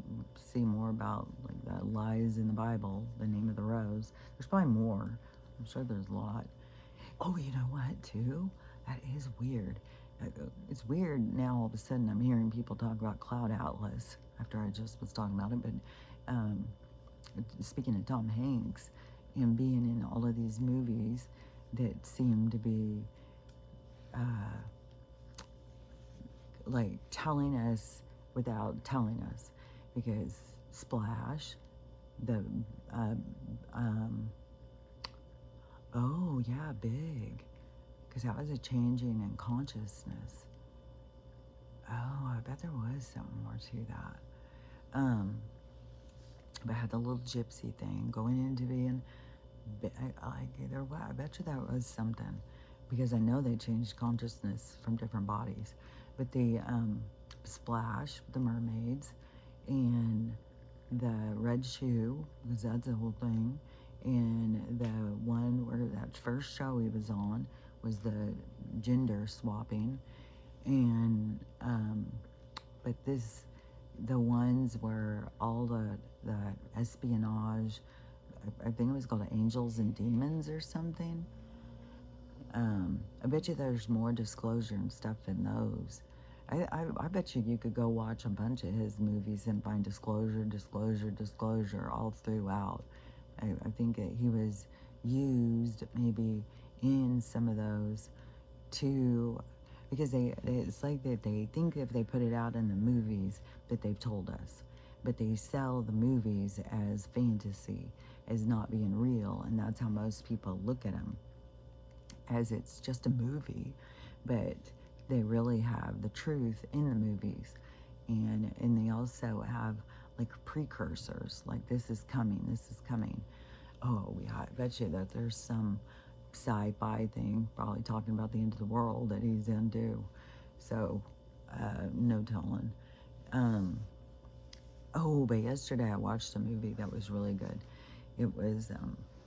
A: see more about like the lies in the Bible, the name of the rose, there's probably more. I'm sure there's a lot. Oh, you know what, too? That is weird. It's weird now all of a sudden I'm hearing people talk about Cloud Atlas after I just was talking about it. But speaking of Tom Hanks and being in all of these movies that seem to be like telling us without telling us, because Splash, the oh yeah, Big, because that was a changing in consciousness. Oh, I bet there was something more to that. But I had the little gypsy thing going into being, I bet you that was something, because I know they changed consciousness from different bodies. But the Splash, the mermaids, and the red shoe, because that's the whole thing, And the one where that first show he was on was the gender swapping. And, but the ones where all the espionage, I think it was called Angels and Demons or something. I bet you there's more disclosure and stuff in those. I bet you could go watch a bunch of his movies and find disclosure all throughout. I think that he was used maybe in some of those to, because it's like that they think if they put it out in the movies that they've told us, but they sell the movies as fantasy, as not being real, and that's how most people look at them, as it's just a movie, but they really have the truth in the movies. And they also have like precursors, like this is coming. Oh, I bet you that there's some sci-fi thing probably talking about the end of the world that he's into. So no telling. But yesterday I watched a movie that was really good. It was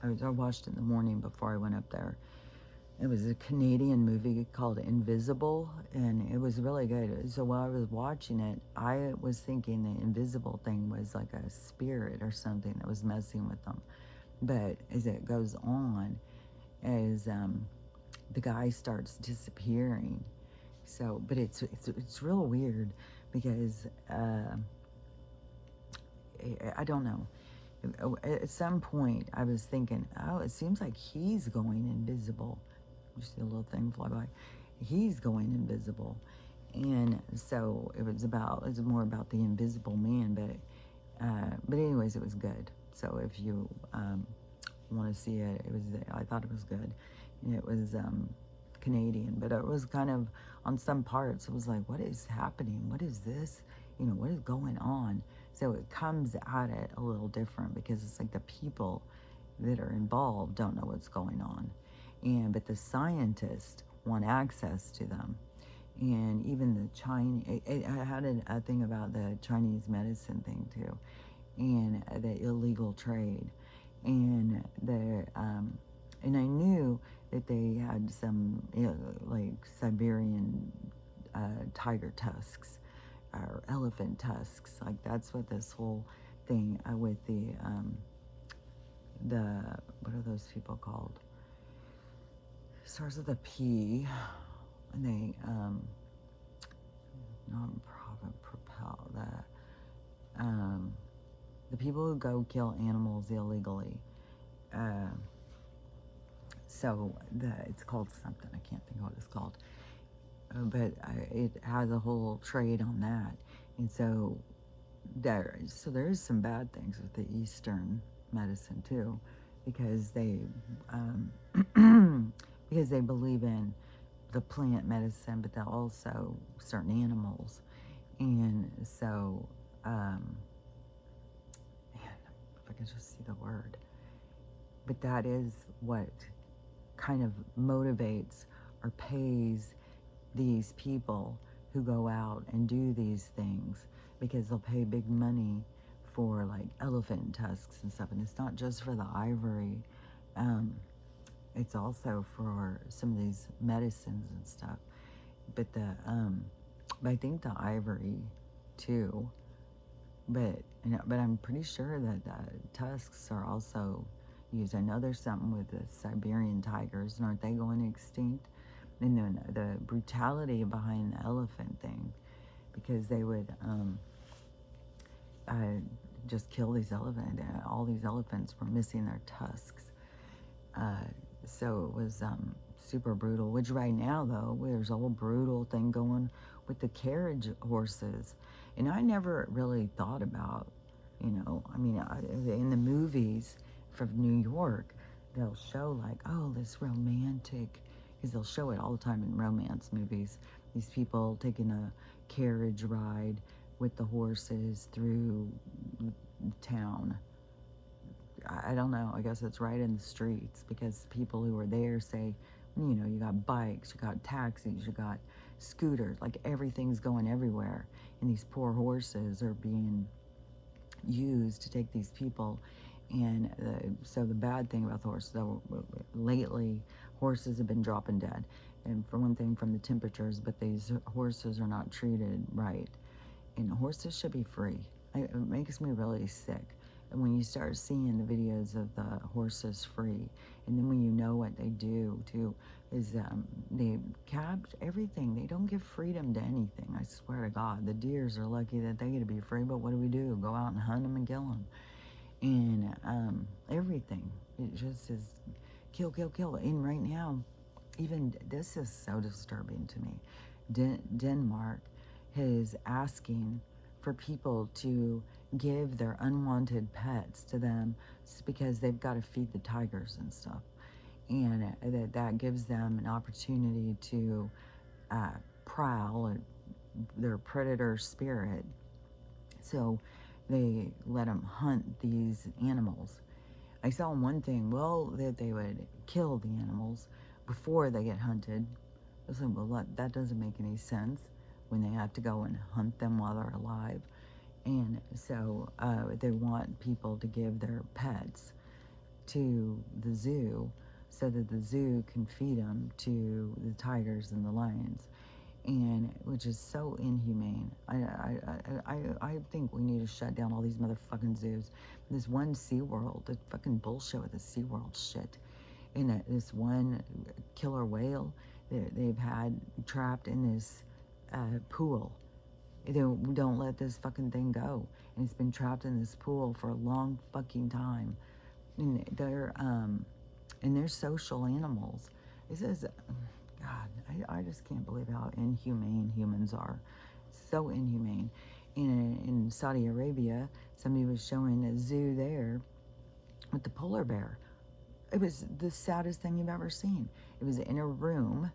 A: I watched it in the morning before I went up there. It was a Canadian movie called Invisible, and it was really good. So while I was watching it, I was thinking the invisible thing was like a spirit or something that was messing with them. But as it goes on, as the guy starts disappearing, so but it's real weird because I don't know. At some point, I was thinking, oh, it seems like he's going invisible. You see a little thing fly by. He's going invisible. And so it was more about the invisible man, but anyways, it was good. So if you want to see it, I thought it was good. And it was Canadian, but it was kind of, on some parts, it was like, what is happening? What is this? What is going on? So it comes at it a little different because it's like the people that are involved don't know what's going on. But the scientists want access to them. And even the Chinese, I had a thing about the Chinese medicine thing too, and the illegal trade. And and I knew that they had some, like Siberian tiger tusks or elephant tusks. Like that's what this whole thing with the what are those people called? Starts with a P, and they non-profit propel that the people who go kill animals illegally. So it's called something, I can't think of what it's called, but it has a whole trade on that. And so there is some bad things with the Eastern medicine too, because they because they believe in the plant medicine, but they're also certain animals. And so man, if I could just see the word, but that is what kind of motivates or pays these people who go out and do these things, because they'll pay big money for like elephant tusks and stuff. And it's not just for the ivory, it's also for some of these medicines and stuff. But but I think the ivory too. But I'm pretty sure that the tusks are also used. I know there's something with the Siberian tigers, and aren't they going extinct? And then the brutality behind the elephant thing, because they would just kill these elephants. All these elephants were missing their tusks. So it was super brutal. Which right now, though, there's a whole brutal thing going with the carriage horses. And I never really thought about, I mean, in the movies from New York, they'll show like, oh, this romantic, because they'll show it all the time in romance movies, these people taking a carriage ride with the horses through town. I don't know, I guess it's right in the streets, because people who are there say, you got bikes, you got taxis, you got scooters, like everything's going everywhere. And these poor horses are being used to take these people. And so the bad thing about the horses, though, lately horses have been dropping dead. And for one thing, from the temperatures, but these horses are not treated right. And horses should be free. It makes me really sick. And when you start seeing the videos of the horses free, and then when you know what they do too, is they cap everything. They don't give freedom to anything. I swear to God, the deers are lucky that they get to be free. But what do? Go out and hunt them and kill them, and everything. It just is kill, kill, kill. And right now, even this is so disturbing to me. Denmark is asking for people to give their unwanted pets to them because they've got to feed the tigers and stuff. And that gives them an opportunity to prowl their predator spirit. So they let them hunt these animals. I saw one thing, well, that they would kill the animals before they get hunted. I was like, well, that doesn't make any sense when they have to go and hunt them while they're alive. And so they want people to give their pets to the zoo so that the zoo can feed them to the tigers and the lions, and which is so inhumane. I think we need to shut down all these motherfucking zoos. This one SeaWorld, the fucking bullshit with the SeaWorld shit. And this one killer whale they've had trapped in this pool. They don't let this fucking thing go. And it's been trapped in this pool for a long fucking time. And they're social animals. It says, God, I just can't believe how inhumane humans are. So inhumane. In Saudi Arabia, somebody was showing a zoo there with the polar bear. It was the saddest thing you've ever seen. It was in a room.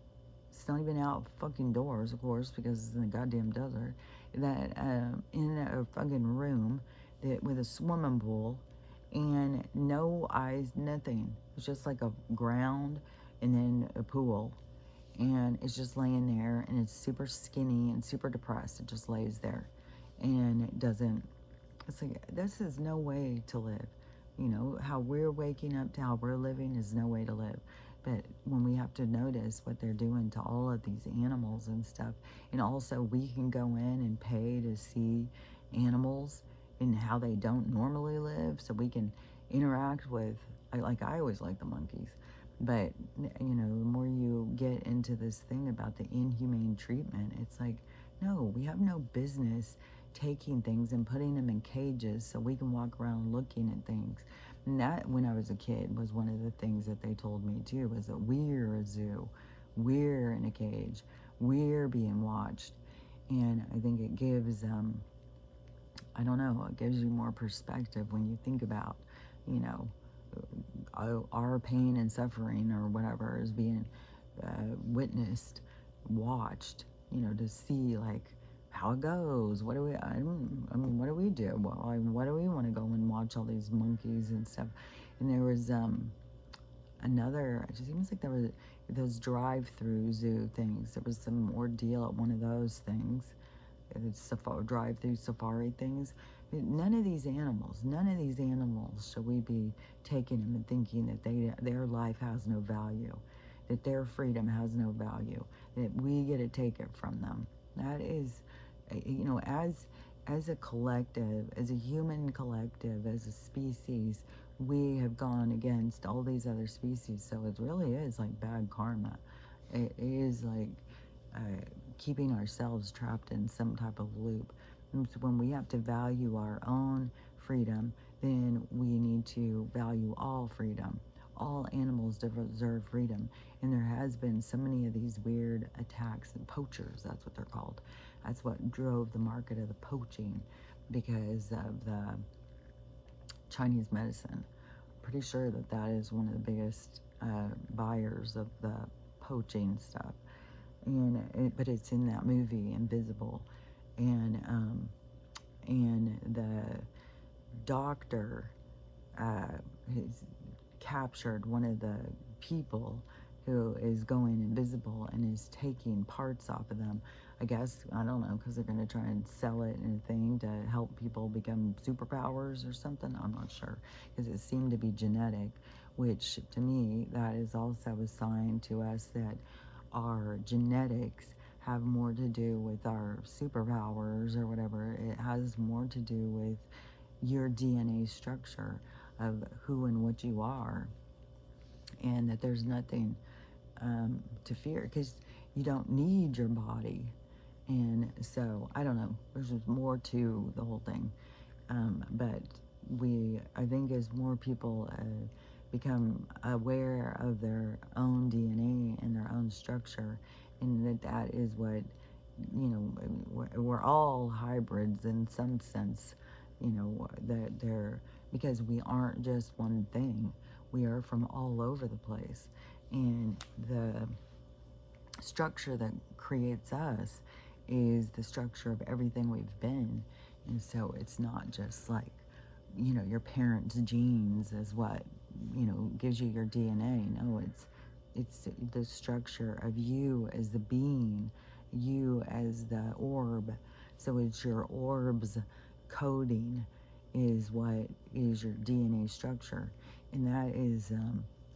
A: It's not even out fucking doors, of course, because it's in the goddamn desert. That in a fucking room with a swimming pool and no eyes, nothing. It's just like a ground and then a pool. And it's just laying there, and it's super skinny and super depressed. It just lays there and it doesn't. It's like, this is no way to live. You know, how we're waking up to how we're living is no way to live. But when we have to notice what they're doing to all of these animals and stuff, and also we can go in and pay to see animals and how they don't normally live, so we can interact with, I always like the monkeys, but you know, the more you get into this thing about the inhumane treatment, it's like, no, we have no business taking things and putting them in cages so we can walk around looking at things. And that, when I was a kid, was one of the things that they told me too, was that we're a zoo, we're in a cage, we're being watched. And I think it gives, I don't know, it gives you more perspective when you think about, you know, our pain and suffering or whatever is being witnessed, watched, you know, to see like how it goes. What do we? What do we do? Well, what do we want to go and watch all these monkeys and stuff? And there was another. It seems like there were those drive-through zoo things. There was some ordeal at one of those things. It's drive-through safari things. None of these animals should we be taking them and thinking that their life has no value, that their freedom has no value, that we get to take it from them. That is, you know, as a collective, as a human collective, as a species, we have gone against all these other species. So it really is like bad karma. It is like keeping ourselves trapped in some type of loop. And so when we have to value our own freedom, then we need to value all freedom. All animals deserve freedom. And there has been so many of these weird attacks, and poachers, that's what they're called. That's what drove the market of the poaching, because of the Chinese medicine. Pretty sure that is one of the biggest buyers of the poaching stuff. But it's in that movie Invisible, and the doctor has captured one of the people who is going invisible and is taking parts off of them. I guess, I don't know, because they're going to try and sell it in a thing to help people become superpowers or something. I'm not sure, because it seemed to be genetic, which to me, that is also a sign to us that our genetics have more to do with our superpowers or whatever. It has more to do with your DNA structure of who and what you are, and that there's nothing to fear, because you don't need your body. And so, I don't know, there's just more to the whole thing. But I think as more people become aware of their own DNA and their own structure, and that is what, we're all hybrids in some sense, that because we aren't just one thing, we are from all over the place. And the structure that creates us is the structure of everything we've been. And so it's not just like, your parents' genes is what, gives you your DNA. No, it's the structure of you as the being, you as the orb. So it's your orb's coding is what is your DNA structure. And that is,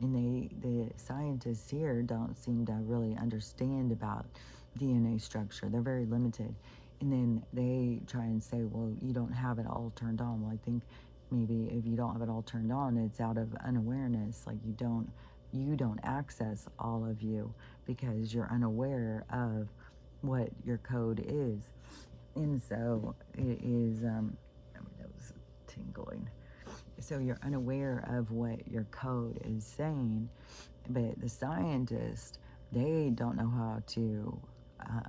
A: and the scientists here don't seem to really understand about DNA structure. They're very limited. And then they try and say, well, you don't have it all turned on. Well, I think maybe if you don't have it all turned on, it's out of unawareness. Like you don't access all of you because you're unaware of what your code is. And so it is, that was tingling. So you're unaware of what your code is saying, but the scientists, they don't know how to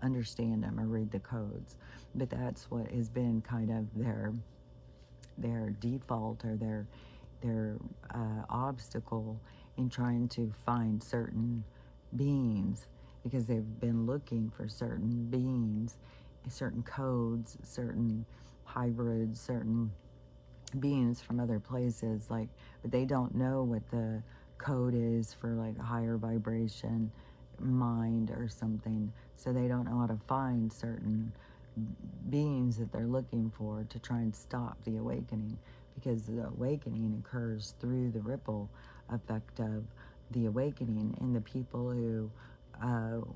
A: understand them or read the codes. But that's what has been kind of their default, or their obstacle in trying to find certain beings, because they've been looking for certain beings, certain codes, certain hybrids, certain beings from other places, like, but they don't know what the code is for like a higher vibration mind or something, so they don't know how to find certain beings that they're looking for to try and stop the awakening, because the awakening occurs through the ripple effect of the awakening, and the people who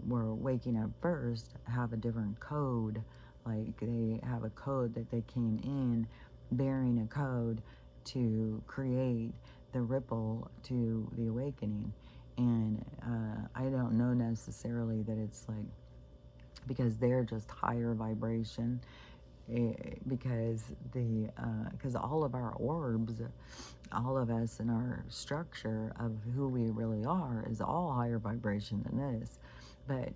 A: were waking up first have a different code. Like they have a code that they came in bearing a code to create the ripple to the awakening. And I don't know necessarily that it's like because they're just higher vibration, because because all of our orbs, all of us and our structure of who we really are is all higher vibration than this, but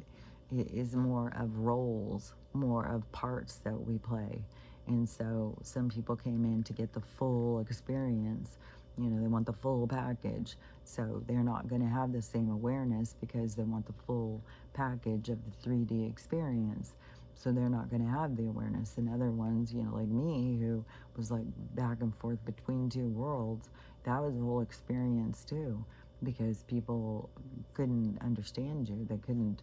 A: it is more of roles, more of parts that we play. And so some people came in to get the full experience. They want the full package. So they're not going to have the same awareness because they want the full package of the 3D experience. So they're not going to have the awareness. And other ones, like me, who was like back and forth between two worlds, that was a whole experience too, because people couldn't understand you. They couldn't,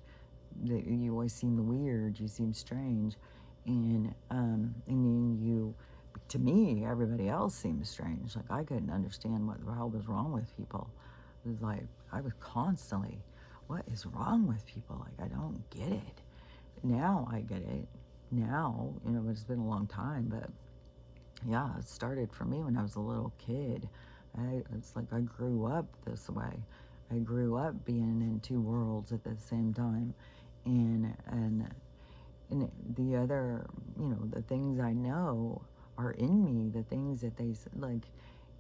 A: you always seemed weird, you seemed strange. And then to me, everybody else seemed strange. Like I couldn't understand what the hell was wrong with people. It was like, I was constantly, what is wrong with people? Like, I don't get it. Now I get it. Now, it's been a long time, but yeah, it started for me when I was a little kid. It's like I grew up this way. I grew up being in two worlds at the same time. And the other, the things I know are in me, the things that they, like,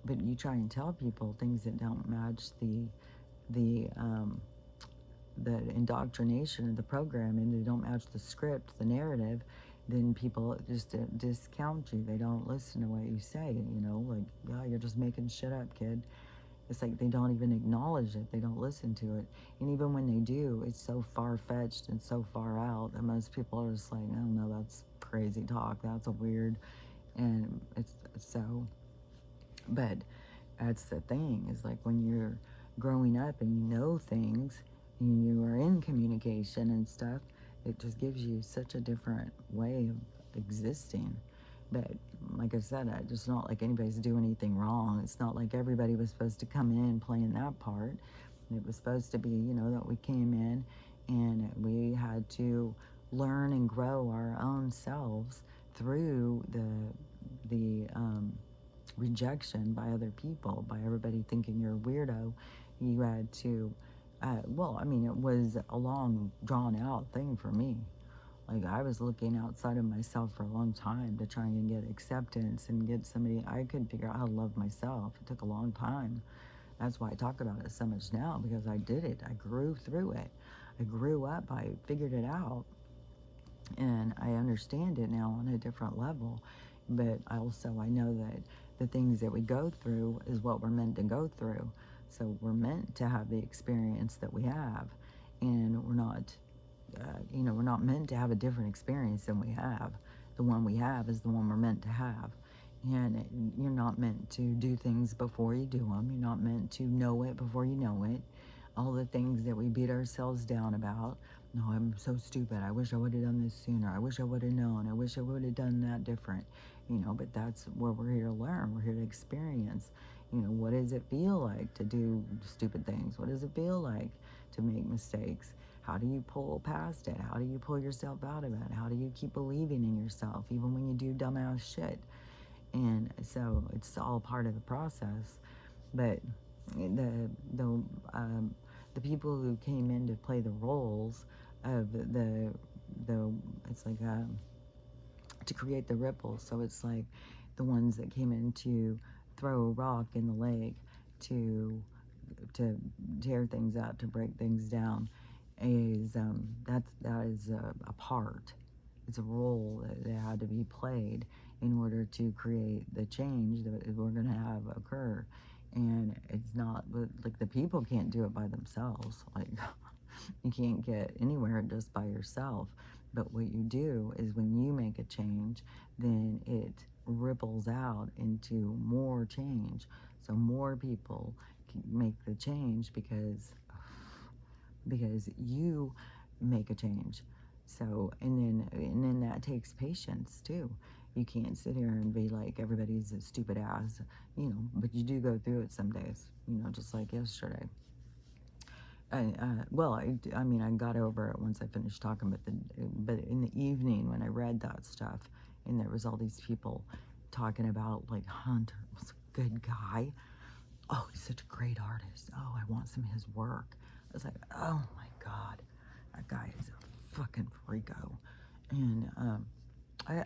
A: but you try and tell people things that don't match the indoctrination of the program, and they don't match the script, the narrative, then people just discount you. They don't listen to what you say, like, yeah, you're just making shit up, kid. It's like they don't even acknowledge it. They don't listen to it. And even when they do, it's so far-fetched and so far out that most people are just like, oh no, that's crazy talk. That's a weird. And it's so, but that's the thing, is like when you're growing up and you know things, you are in communication and stuff, it just gives you such a different way of existing. But like I said, it's not like anybody's doing anything wrong. It's not like everybody was supposed to come in playing that part. It was supposed to be, that we came in and we had to learn and grow our own selves through the rejection by other people, by everybody thinking you're a weirdo. You had to, well, I mean, it was a long, drawn out thing for me. Like, I was looking outside of myself for a long time to try and get acceptance and get somebody I could figure out how to love myself. It took a long time. That's why I talk about it so much now, because I did it. I grew through it. I grew up. I figured it out. And I understand it now on a different level. But I know that the things that we go through is what we're meant to go through. So we're meant to have the experience that we have. And we're not meant to have a different experience than we have. The one we have is the one we're meant to have. And you're not meant to do things before you do them. You're not meant to know it before you know it. All the things that we beat ourselves down about. No, I'm so stupid. I wish I would have done this sooner. I wish I would have known. I wish I would have done that different. But that's where we're here to learn. We're here to experience. What does it feel like to do stupid things? What does it feel like to make mistakes? How do you pull past it? How do you pull yourself out of it? How do you keep believing in yourself even when you do dumbass shit? And so it's all part of the process. But the the the people who came in to play the roles of the it's like to create the ripples. So it's like the ones that came in to throw a rock in the lake, to tear things up, to break things down, is that is a part. It's a role that had to be played in order to create the change that we're going to have occur. And it's not like the people can't do it by themselves. Like, you can't get anywhere just by yourself. But what you do is when you make a change, then it ripples out into more change. So more people can make the change because you make a change. So and then that takes patience too. You can't sit here and be like everybody's a stupid ass, but you do go through it some days, just like yesterday. I mean, I got over it once I finished talking, but in the evening when I read that stuff, and there was all these people talking about like Hunter was a good guy. Oh, he's such a great artist. Oh, I want some of his work. I was like, oh my God, that guy is a fucking freako. And I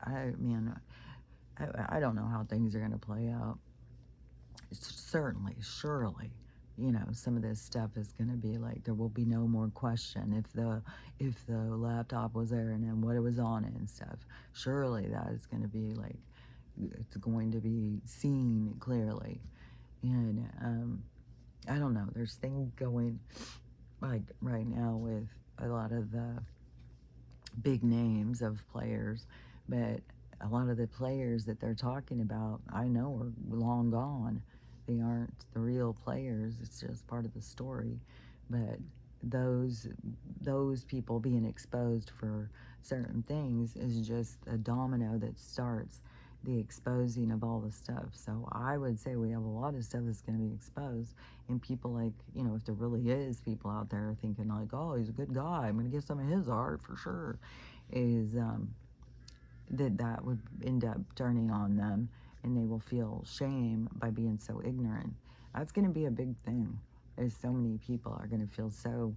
A: don't know how things are gonna play out. Certainly, surely, some of this stuff is going to be like there will be no more question if the laptop was there and then what it was on it and stuff. Surely that is going to be like it's going to be seen clearly. And I don't know. There's things going like right now with a lot of the big names of players, but a lot of the players that they're talking about, I know, are long gone. They aren't the real players. It's just part of the story. But those those people being exposed for certain things is just a domino that starts the exposing of all the stuff. So I would say we have a lot of stuff that's going to be exposed, and people like, if there really is people out there thinking like, oh, he's a good guy, I'm going to get some of his art for sure, is that would end up turning on them, and they will feel shame by being so ignorant. That's going to be a big thing. There's so many people are going to feel so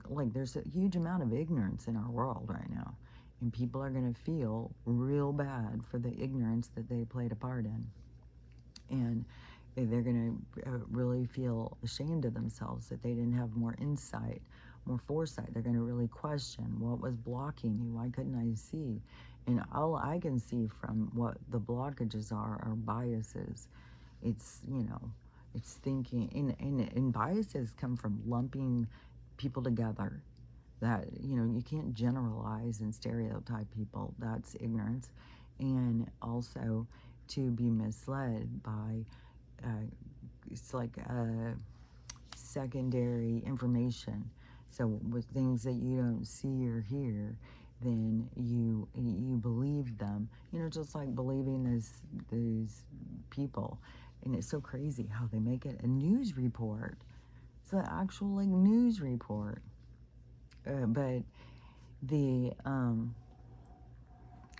A: like there's a huge amount of ignorance in our world right now, and people are going to feel real bad for the ignorance that they played a part in, and they're going to really feel ashamed of themselves that they didn't have more insight, more foresight. They're going to really question what was blocking you. Why couldn't I see? And all I can see from what the blockages are biases. It's, it's thinking, and biases come from lumping people together. That, you can't generalize and stereotype people. That's ignorance. And also to be misled by it's like secondary information. So with things that you don't see or hear, then you believe them. Just like believing these people. And it's so crazy how they make it a news report. It's an actual like news report. But the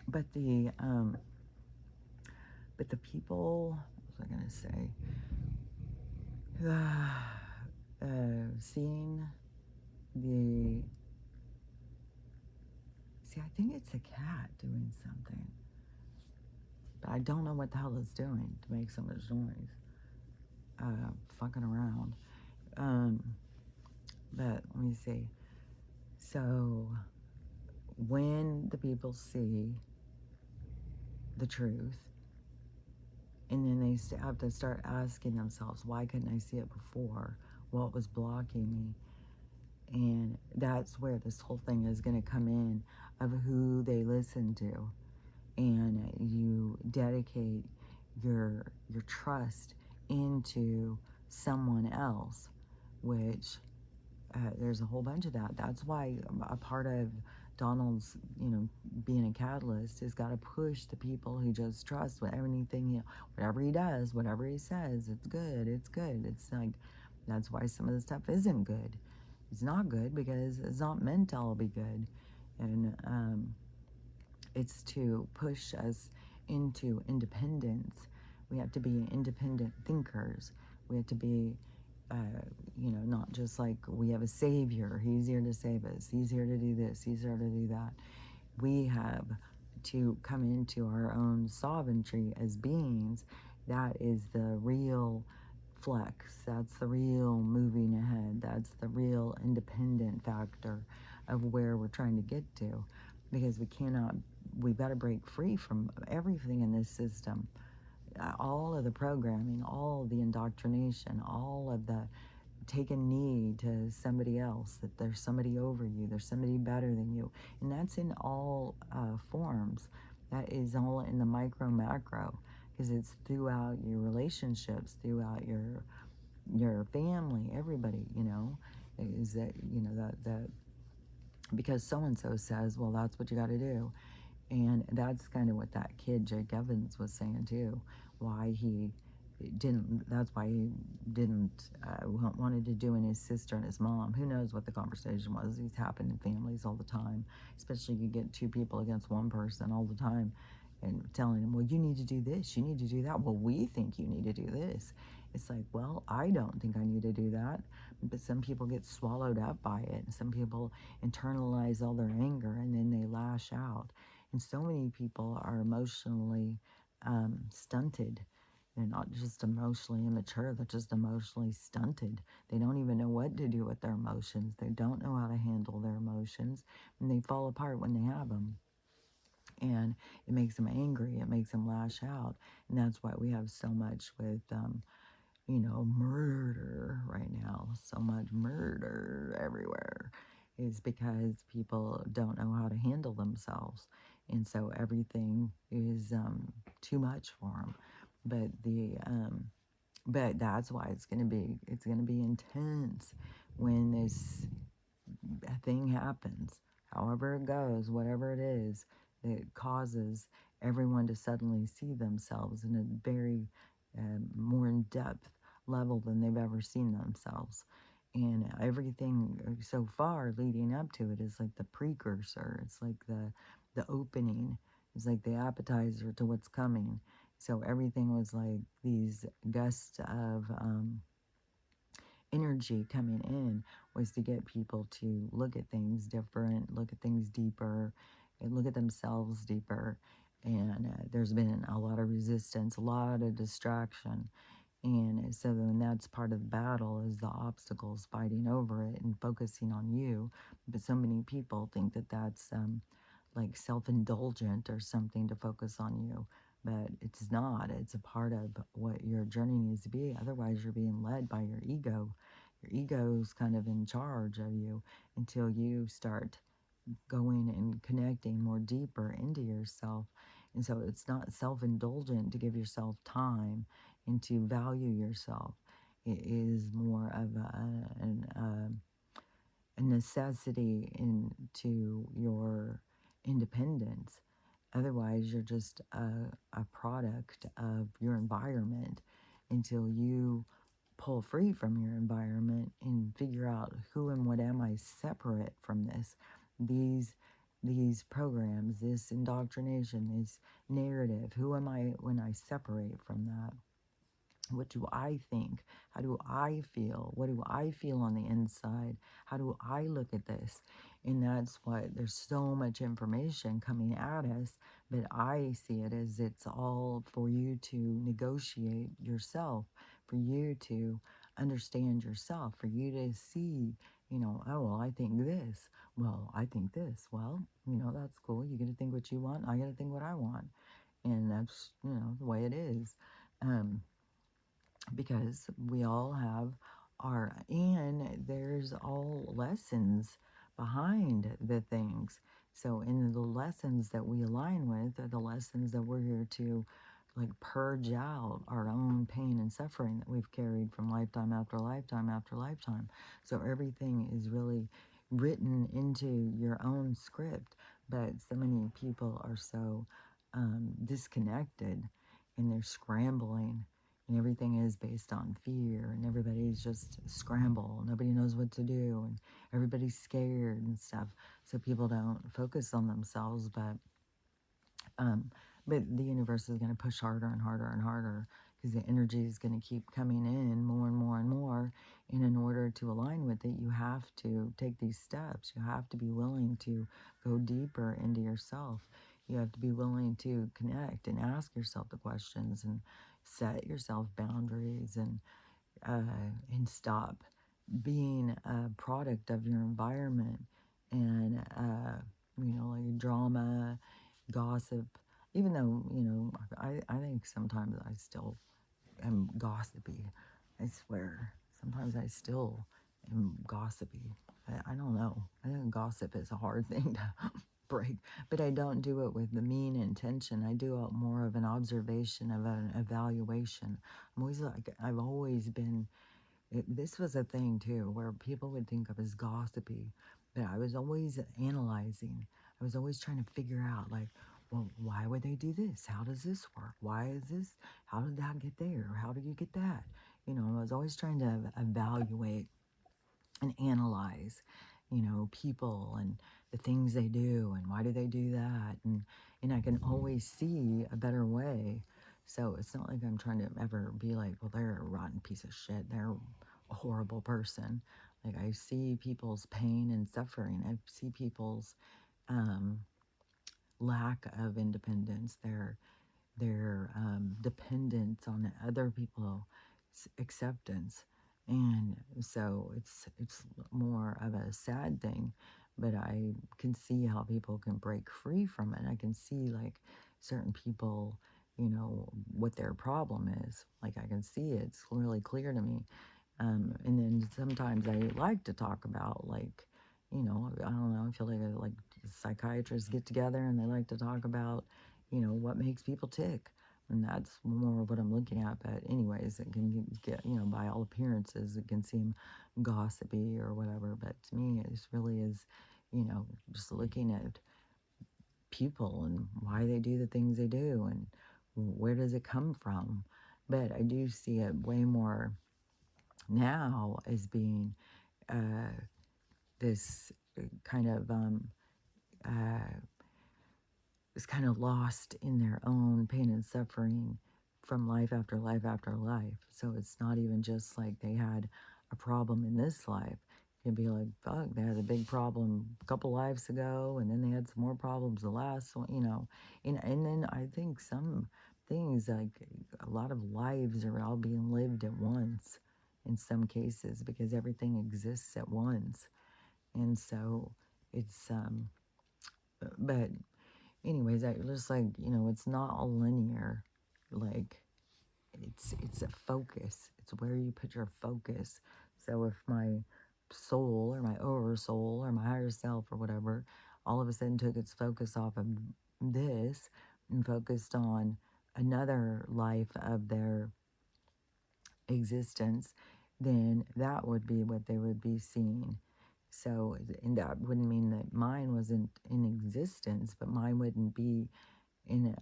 A: but the but the people, what was I gonna say? Seeing the see, I think it's a cat doing something, but I don't know what the hell it's doing to make so much noise. Fucking around. Um, but let me see. So when the people see the truth, and then they have to start asking themselves, why couldn't I see it before? What was blocking me? And that's where this whole thing is going to come in, of who they listen to. And you dedicate your trust into someone else, which there's a whole bunch of that. That's why a part of Donald's, being a catalyst has got to push the people who just trust with everything, whatever he does, whatever he says, it's good, it's good. It's like, that's why some of the stuff isn't good. It's not good because it's not meant to all be good. And it's to push us into independence. We have to be independent thinkers. We have to be, not just like we have a savior. He's here to save us. He's here to do this. He's here to do that. We have to come into our own sovereignty as beings. That is the real flex. That's the real moving ahead. That's the real independent factor of where we're trying to get to. Because we've got to break free from everything in this system. All of the programming, all of the indoctrination, all of the take a knee to somebody else, that there's somebody over you, there's somebody better than you. And that's in all forms. That is all in the micro macro, because it's throughout your relationships, throughout your family, everybody, is that, that because so and so says, well, that's what you got to do. And that's kind of what that kid Jake Evans was saying too, why he that's why he didn't wanted to do in his sister and his mom. Who knows what the conversation was? These happen in families all the time, especially you get two people against one person all the time, and telling them, well, you need to do this, you need to do that, well, we think you need to do this. It's like, well, I don't think I need to do that. But some people get swallowed up by it, and some people internalize all their anger and then they lash out. And so many people are emotionally stunted. They're not just emotionally immature, they're just emotionally stunted. They don't even know what to do with their emotions. They don't know how to handle their emotions, and they fall apart when they have them. And it makes them angry, it makes them lash out. And that's why we have so much with, murder right now. So much murder everywhere is because people don't know how to handle themselves. And so everything is too much for them. But that's why it's gonna be intense when this thing happens. However it goes, whatever it is, it causes everyone to suddenly see themselves in a very more in depth level than they've ever seen themselves. And everything so far leading up to it is like the precursor. It's like the opening. It's like the appetizer to what's coming. So everything was like these gusts of energy coming in, was to get people to look at things different, look at things deeper, and look at themselves deeper. And there's been a lot of resistance, a lot of distraction. And so then that's part of the battle, is the obstacles, fighting over it and focusing on you. But so many people think that that's like self-indulgent or something to focus on you. But it's not. It's a part of what your journey needs to be. Otherwise, you're being led by your ego. Your ego's kind of in charge of you until you start going and connecting more deeper into yourself. And so it's not self-indulgent to give yourself time and to value yourself. It is more of a necessity into your independence. Otherwise, you're just a product of your environment until you pull free from your environment and figure out who and what am I separate from this. These these programs, this indoctrination, this narrative, who am I when I separate from that? What do I think? How do I feel? What do I feel on the inside? How do I look at this? And that's what there's so much information coming at us, but I see it as it's all for you to negotiate yourself, for you to understand yourself, for you to see, oh, well, I think this. Well, I think this. Well, that's cool. You get to think what you want. I get to think what I want. And that's, the way it is. Um, because we all have and there's all lessons behind the things. So, in the lessons that we align with are the lessons that we're here to like purge out our own pain and suffering that we've carried from lifetime after lifetime after lifetime. So, everything is really written into your own script, but so many people are so disconnected and they're scrambling and everything is based on fear and everybody's just scramble, nobody knows what to do, and everybody's scared and stuff, so people don't focus on themselves. Um but the universe is going to push harder and harder and harder because the energy is going to keep coming in more and more and more, and in order to align with it you have to take these steps. You have to be willing to go deeper into yourself. You have to be willing to connect and ask yourself the questions and set yourself boundaries and stop being a product of your environment and like drama, gossip. Even though I think sometimes I still am gossipy. I swear, sometimes I still am gossipy. I don't know. I think gossip is a hard thing to break, but I don't do it with the mean intention. I do it more of an observation, of an evaluation. I've always been, this was a thing too, where people would think of as gossipy, but I was always analyzing. I was always trying to figure out, like, well, why would they do this? How does this work? Why is this? How did that get there? How did you get that? I was always trying to evaluate and analyze, people and the things they do and why do they do that, and I can always see a better way. So it's not like I'm trying to ever be like, well, they're a rotten piece of shit. They're a horrible person. Like I see people's pain and suffering. I see people's um, lack of independence. Their dependence on other people's acceptance, and so it's more of a sad thing. But I can see how people can break free from it. I can see like certain people, what their problem is. Like I can see it. It's really clear to me. And then sometimes I like to talk about like, I don't know, I feel like psychiatrists get together and they like to talk about, what makes people tick. And that's more of what I'm looking at. But anyways, it can get, by all appearances, it can seem gossipy or whatever. But to me, it just really is, just looking at people and why they do the things they do and where does it come from. But I do see it way more now as being uh, this kind of uh, is kind of lost in their own pain and suffering from life after life after life. So it's not even just like they had a problem in this life. You'd be like, fuck, they had a big problem a couple lives ago, and then they had some more problems the last one, And then I think some things, like a lot of lives are all being lived at once in some cases because everything exists at once. And so it's, but anyways, I just like, it's not all linear. Like it's a focus. It's where you put your focus. So if my soul or my oversoul or my higher self or whatever all of a sudden took its focus off of this and focused on another life of their existence, then that would be what they would be seeing. So, and that wouldn't mean that mine wasn't in existence, but mine wouldn't be in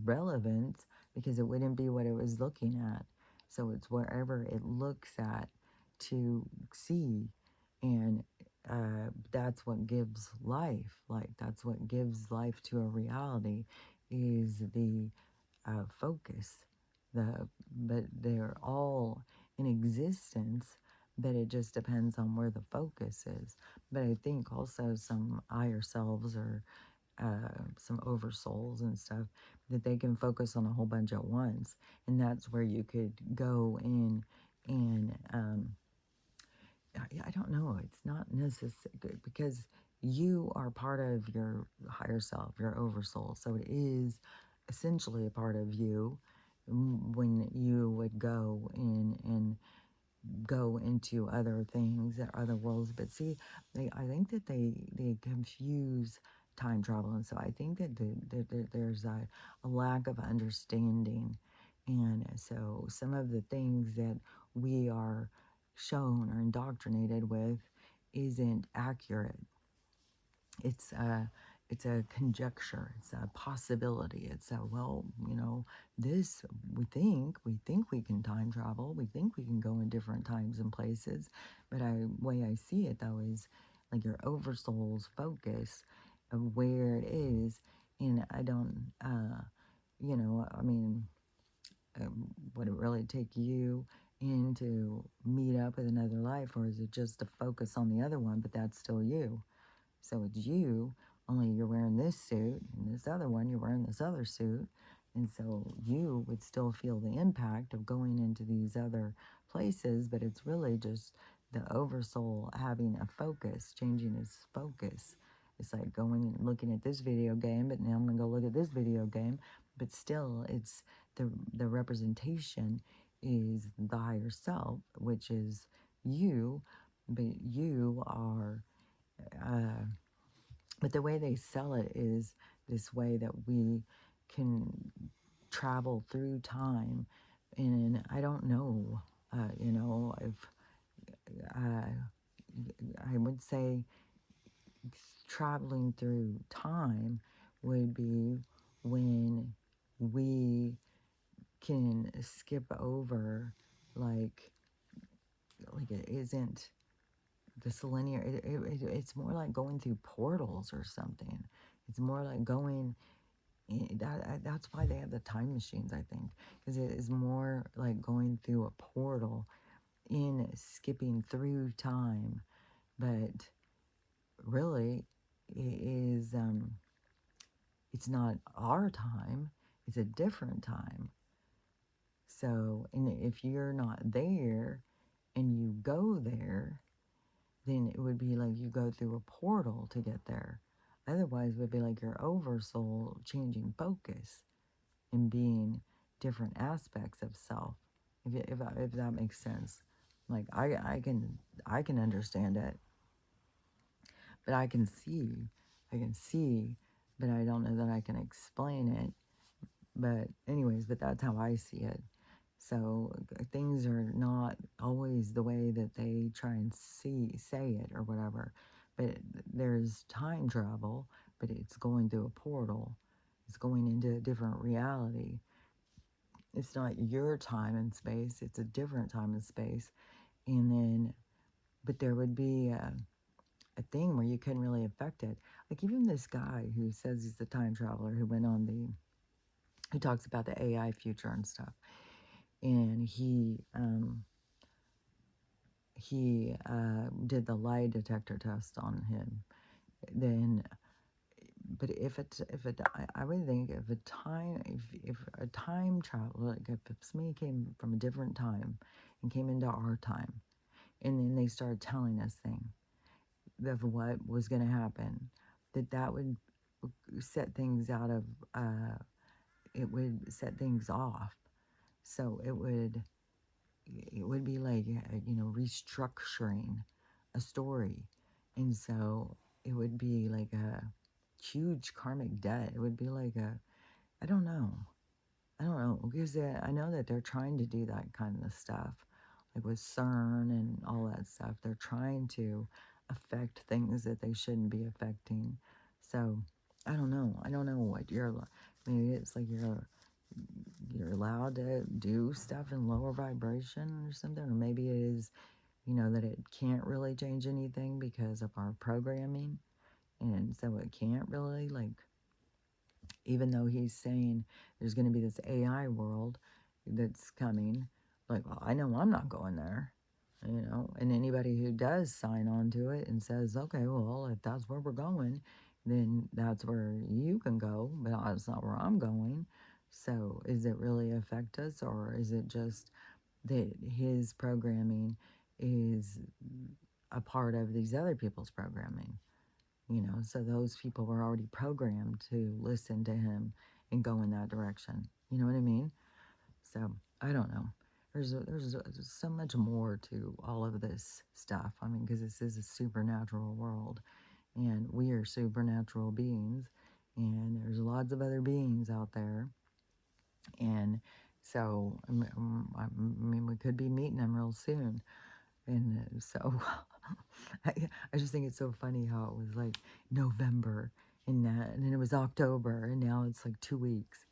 A: relevance because it wouldn't be what it was looking at. So it's wherever it looks at to see, and that's what gives life. Like that's what gives life to a reality, is the focus. But they're all in existence, but it just depends on where the focus is. But I think also some higher selves or some oversouls and stuff, that they can focus on a whole bunch at once, and that's where you could go in and I don't know. It's not necessary because you are part of your higher self, your oversoul. So it is essentially a part of you when you would go in and go into other things, other worlds. But see, I think that they confuse time travel, and so I think that there's a lack of understanding, and so some of the things that we are shown or indoctrinated with isn't accurate. It's a conjecture, it's a possibility, it's a, well, this, we think we can time travel, we think we can go in different times and places, but way I see it though is like your oversoul's focus of where it is. And I don't I mean, would it really take you in to meet up with another life, or is it just to focus on the other one, but that's still you? So it's you, only you're wearing this suit, and this other one, you're wearing this other suit. And so you would still feel the impact of going into these other places, but it's really just the oversoul having a focus, changing his focus. It's like going and looking at this video game, but now I'm going to go look at this video game. But still, it's the representation is the higher self, which is you, but you are uh, but the way they sell it is this way that we can travel through time. And I don't know, if I would say traveling through time would be when we can skip over, like, it isn't this linear. It's more like going through portals or something. It's more like going that's why they have the time machines, I think, because it is more like going through a portal in skipping through time. But really, it is it's not our time, it's a different time. So, and if you're not there and you go there, then it would be like you go through a portal to get there. Otherwise, it would be like your oversoul changing focus and being different aspects of self. If that makes sense, like I can understand it, but I can see, but I don't know that I can explain it. But anyways, but that's how I see it. So things are not always the way that they try and say it or whatever. But there's time travel, but it's going through a portal. It's going into a different reality. It's not your time and space, it's a different time and space. And then, but there would be a thing where you couldn't really affect it. Like even this guy who says he's the time traveler who went on who talks about the AI future and stuff. And he did the lie detector test on him. Then, but I would think if a time travel, like if somebody came from a different time and came into our time, and then they started telling us things of what was going to happen, that would set things out of, it would set things off. So it would be like, restructuring a story. And so it would be like a huge karmic debt. It would be like I don't know. I don't know, because I know that they're trying to do that kind of stuff, like with CERN and all that stuff. They're trying to affect things that they shouldn't be affecting. So I don't know. I don't know what maybe it's like you're allowed to do stuff in lower vibration or something, or maybe it is, that it can't really change anything because of our programming, and so it can't really, like, even though he's saying there's going to be this AI world that's coming, like, well, I know I'm not going there, and anybody who does sign on to it and says, okay, well, if that's where we're going, then that's where you can go, but that's not where I'm going. So is it really affect us, or is it just that his programming is a part of these other people's programming? So those people were already programmed to listen to him and go in that direction. You know what I mean? So I don't know. There's so much more to all of this stuff. I mean, because this is a supernatural world, and we are supernatural beings, and there's lots of other beings out there, and so I mean, we could be meeting them real soon. And so I just think it's so funny how it was like November and then it was October, and now it's like 2 weeks.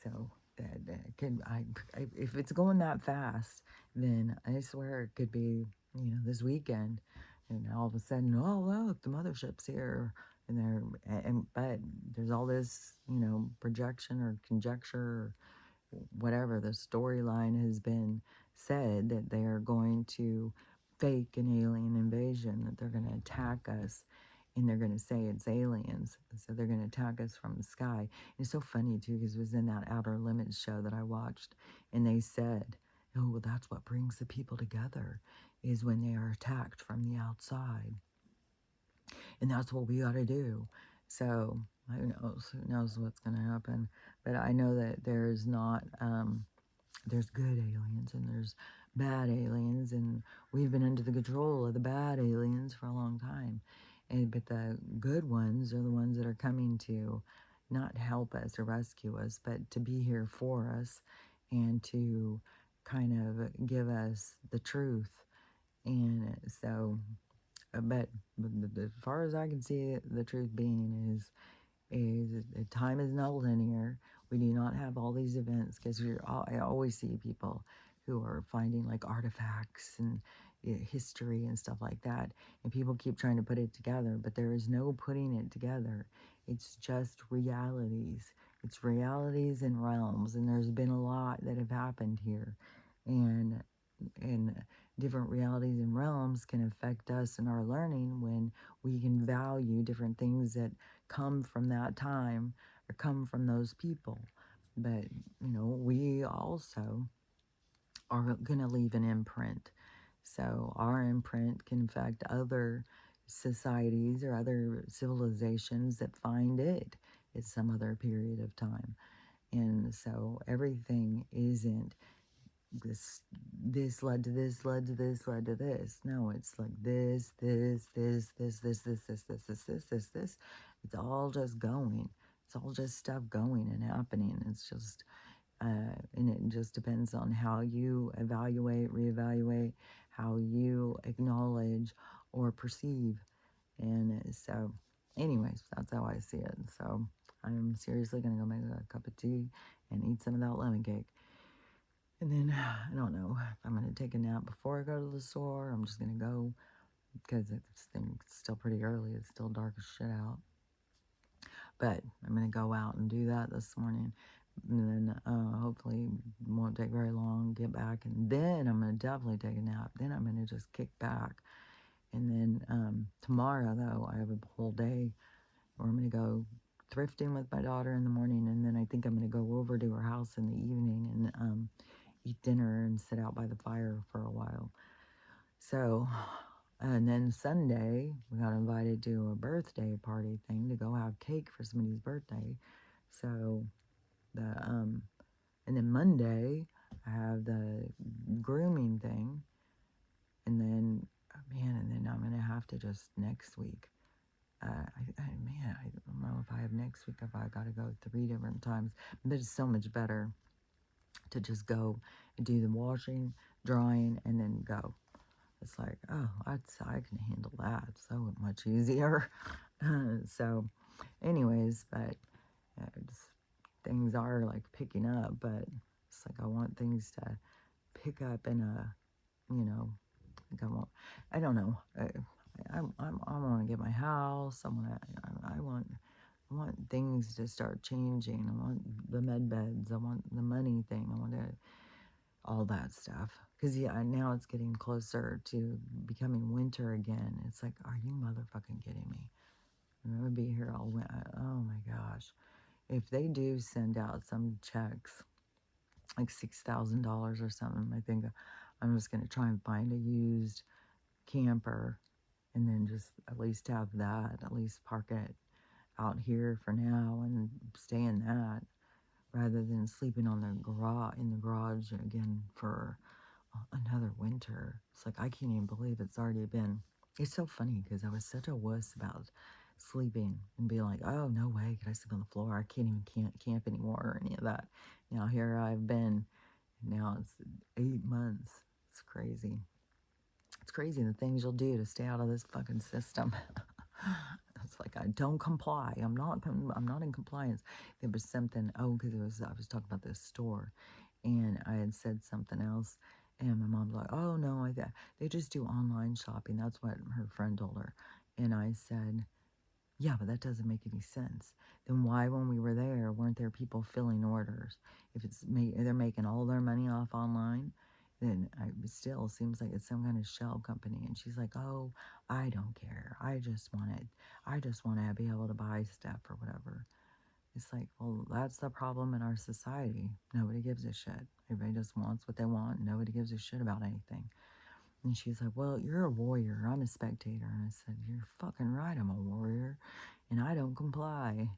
A: So that if it's going that fast, then I swear it could be, this weekend. And all of a sudden, oh, look, the mothership's here. But there's all this, projection or conjecture or whatever the storyline has been said, that they are going to fake an alien invasion, that they're going to attack us, and they're going to say it's aliens. So they're going to attack us from the sky. And it's so funny too, because it was in that Outer Limits show that I watched, and they said, oh, well, that's what brings the people together, is when they are attacked from the outside. And that's what we got to do. So who knows what's going to happen. But I know that there's not there's good aliens and there's bad aliens, and we've been under the control of the bad aliens for a long time. But the good ones are the ones that are coming to not help us or rescue us, but to be here for us and to kind of give us the truth. And so, but as far as I can see, the truth being is time is not linear. We do not have all these events, because I always see people who are finding like artifacts and history and stuff like that, and people keep trying to put it together, but there is no putting it together. It's just realities. It's realities and realms, and there's been a lot that have happened here, and different realities and realms can affect us in our learning when we can value different things that come from that time or come from those people. But, we also are going to leave an imprint. So our imprint can affect other societies or other civilizations that find it at some other period of time. And so everything isn't this led to this, led to this, led to this. No, it's like this. It's all just going. It's all just stuff going and happening. It's just, and it just depends on how you evaluate, reevaluate, how you acknowledge or perceive. And so, anyways, that's how I see it. So, I'm seriously going to go make a cup of tea and eat some of that lemon cake. And then, I don't know if I'm going to take a nap before I go to the store. I'm just going to go, because it's still pretty early. It's still dark as shit out. But I'm going to go out and do that this morning. And then hopefully it won't take very long, get back. And then I'm going to definitely take a nap. Then I'm going to just kick back. And then tomorrow, though, I have a whole day where I'm going to go thrifting with my daughter in the morning. And then I think I'm going to go over to her house in the evening and eat dinner and sit out by the fire for a while. So, and then Sunday, we got invited to a birthday party thing to go have cake for somebody's birthday. So, and then Monday, I have the grooming thing. And then, and then I'm going to have to just next week. I don't know if I have next week, if I got to go 3 different times. But it's so much better to just go and do the washing, drying, and then go. it's like, oh, I can handle that so much easier. So, anyways, but things are like picking up, but it's like I want things to pick up in a, you know, like I don't know. I want to get my house. I want things to start changing. I want the med beds. I want the money thing. I want all that stuff. Because, yeah, now it's getting closer to becoming winter again. It's like, are you motherfucking kidding me? I'm going to be here all winter. Oh my gosh. If they do send out some checks, like $6,000 or something, I think I'm just going to try and find a used camper and then just at least have that, at least park it out here for now and stay in that rather than sleeping on the in the garage again for another winter. It's like I can't even believe it's already been. It's so funny because I was such a wuss about sleeping and being like, oh no way, can I sleep on the floor? I can't camp anymore or any of that. Now here I've been. Now it's 8 months. It's crazy. It's crazy the things you'll do to stay out of this fucking system. It's like I don't comply. I'm not in compliance. There was something. Oh, because I was talking about this store, and I had said something else, and my mom's like, "Oh no, they just do online shopping." That's what her friend told her, and I said, "Yeah, but that doesn't make any sense. Then why, when we were there, weren't there people filling orders? If they're making all their money off online, then it still seems like it's some kind of shell company." And she's like, "Oh, I don't care. I just want it. I just want to be able to buy stuff or whatever." It's like, well, that's the problem in our society. Nobody gives a shit. Everybody just wants what they want. Nobody gives a shit about anything. And she's like, well, you're a warrior. I'm a spectator. And I said, you're fucking right. I'm a warrior. And I don't comply.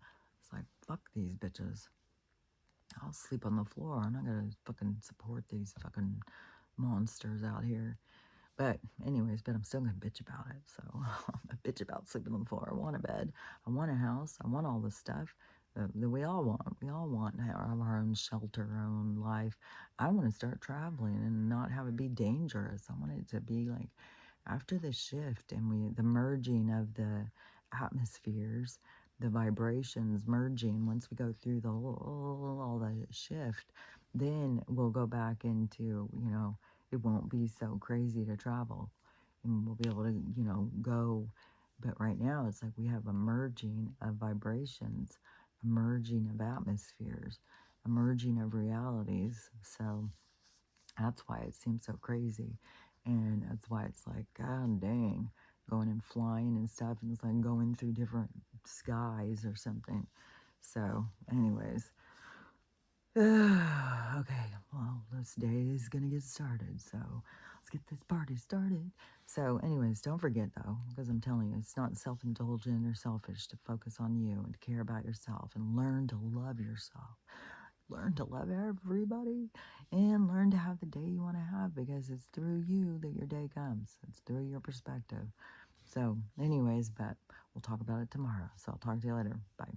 A: It's like, fuck these bitches. I'll sleep on the floor. I'm not going to fucking support these fucking monsters out here. But anyways, but I'm still going to bitch about it. So I'm a bitch about sleeping on the floor. I want a bed. I want a house. I want all this stuff that we all want. We all want to have our own shelter, our own life. I want to start traveling and not have it be dangerous. I want it to be like after the shift and the merging of the atmospheres, the vibrations merging. Once we go through all the shift, then we'll go back into, it won't be so crazy to travel and we'll be able to, go. But right now, it's like we have a merging of vibrations, a merging of atmospheres, a merging of realities. So that's why it seems so crazy. And that's why it's like, God dang, going and flying and stuff. And it's like going through different skies or something. So, anyways. Okay, well, this day is gonna get started, so let's get this party started. So, anyways, don't forget though, because I'm telling you, it's not self indulgent or selfish to focus on you and to care about yourself and learn to love yourself. Learn to love everybody and learn to have the day you want to have because it's through you that your day comes. It's through your perspective. So, anyways, but we'll talk about it tomorrow. So, I'll talk to you later. Bye.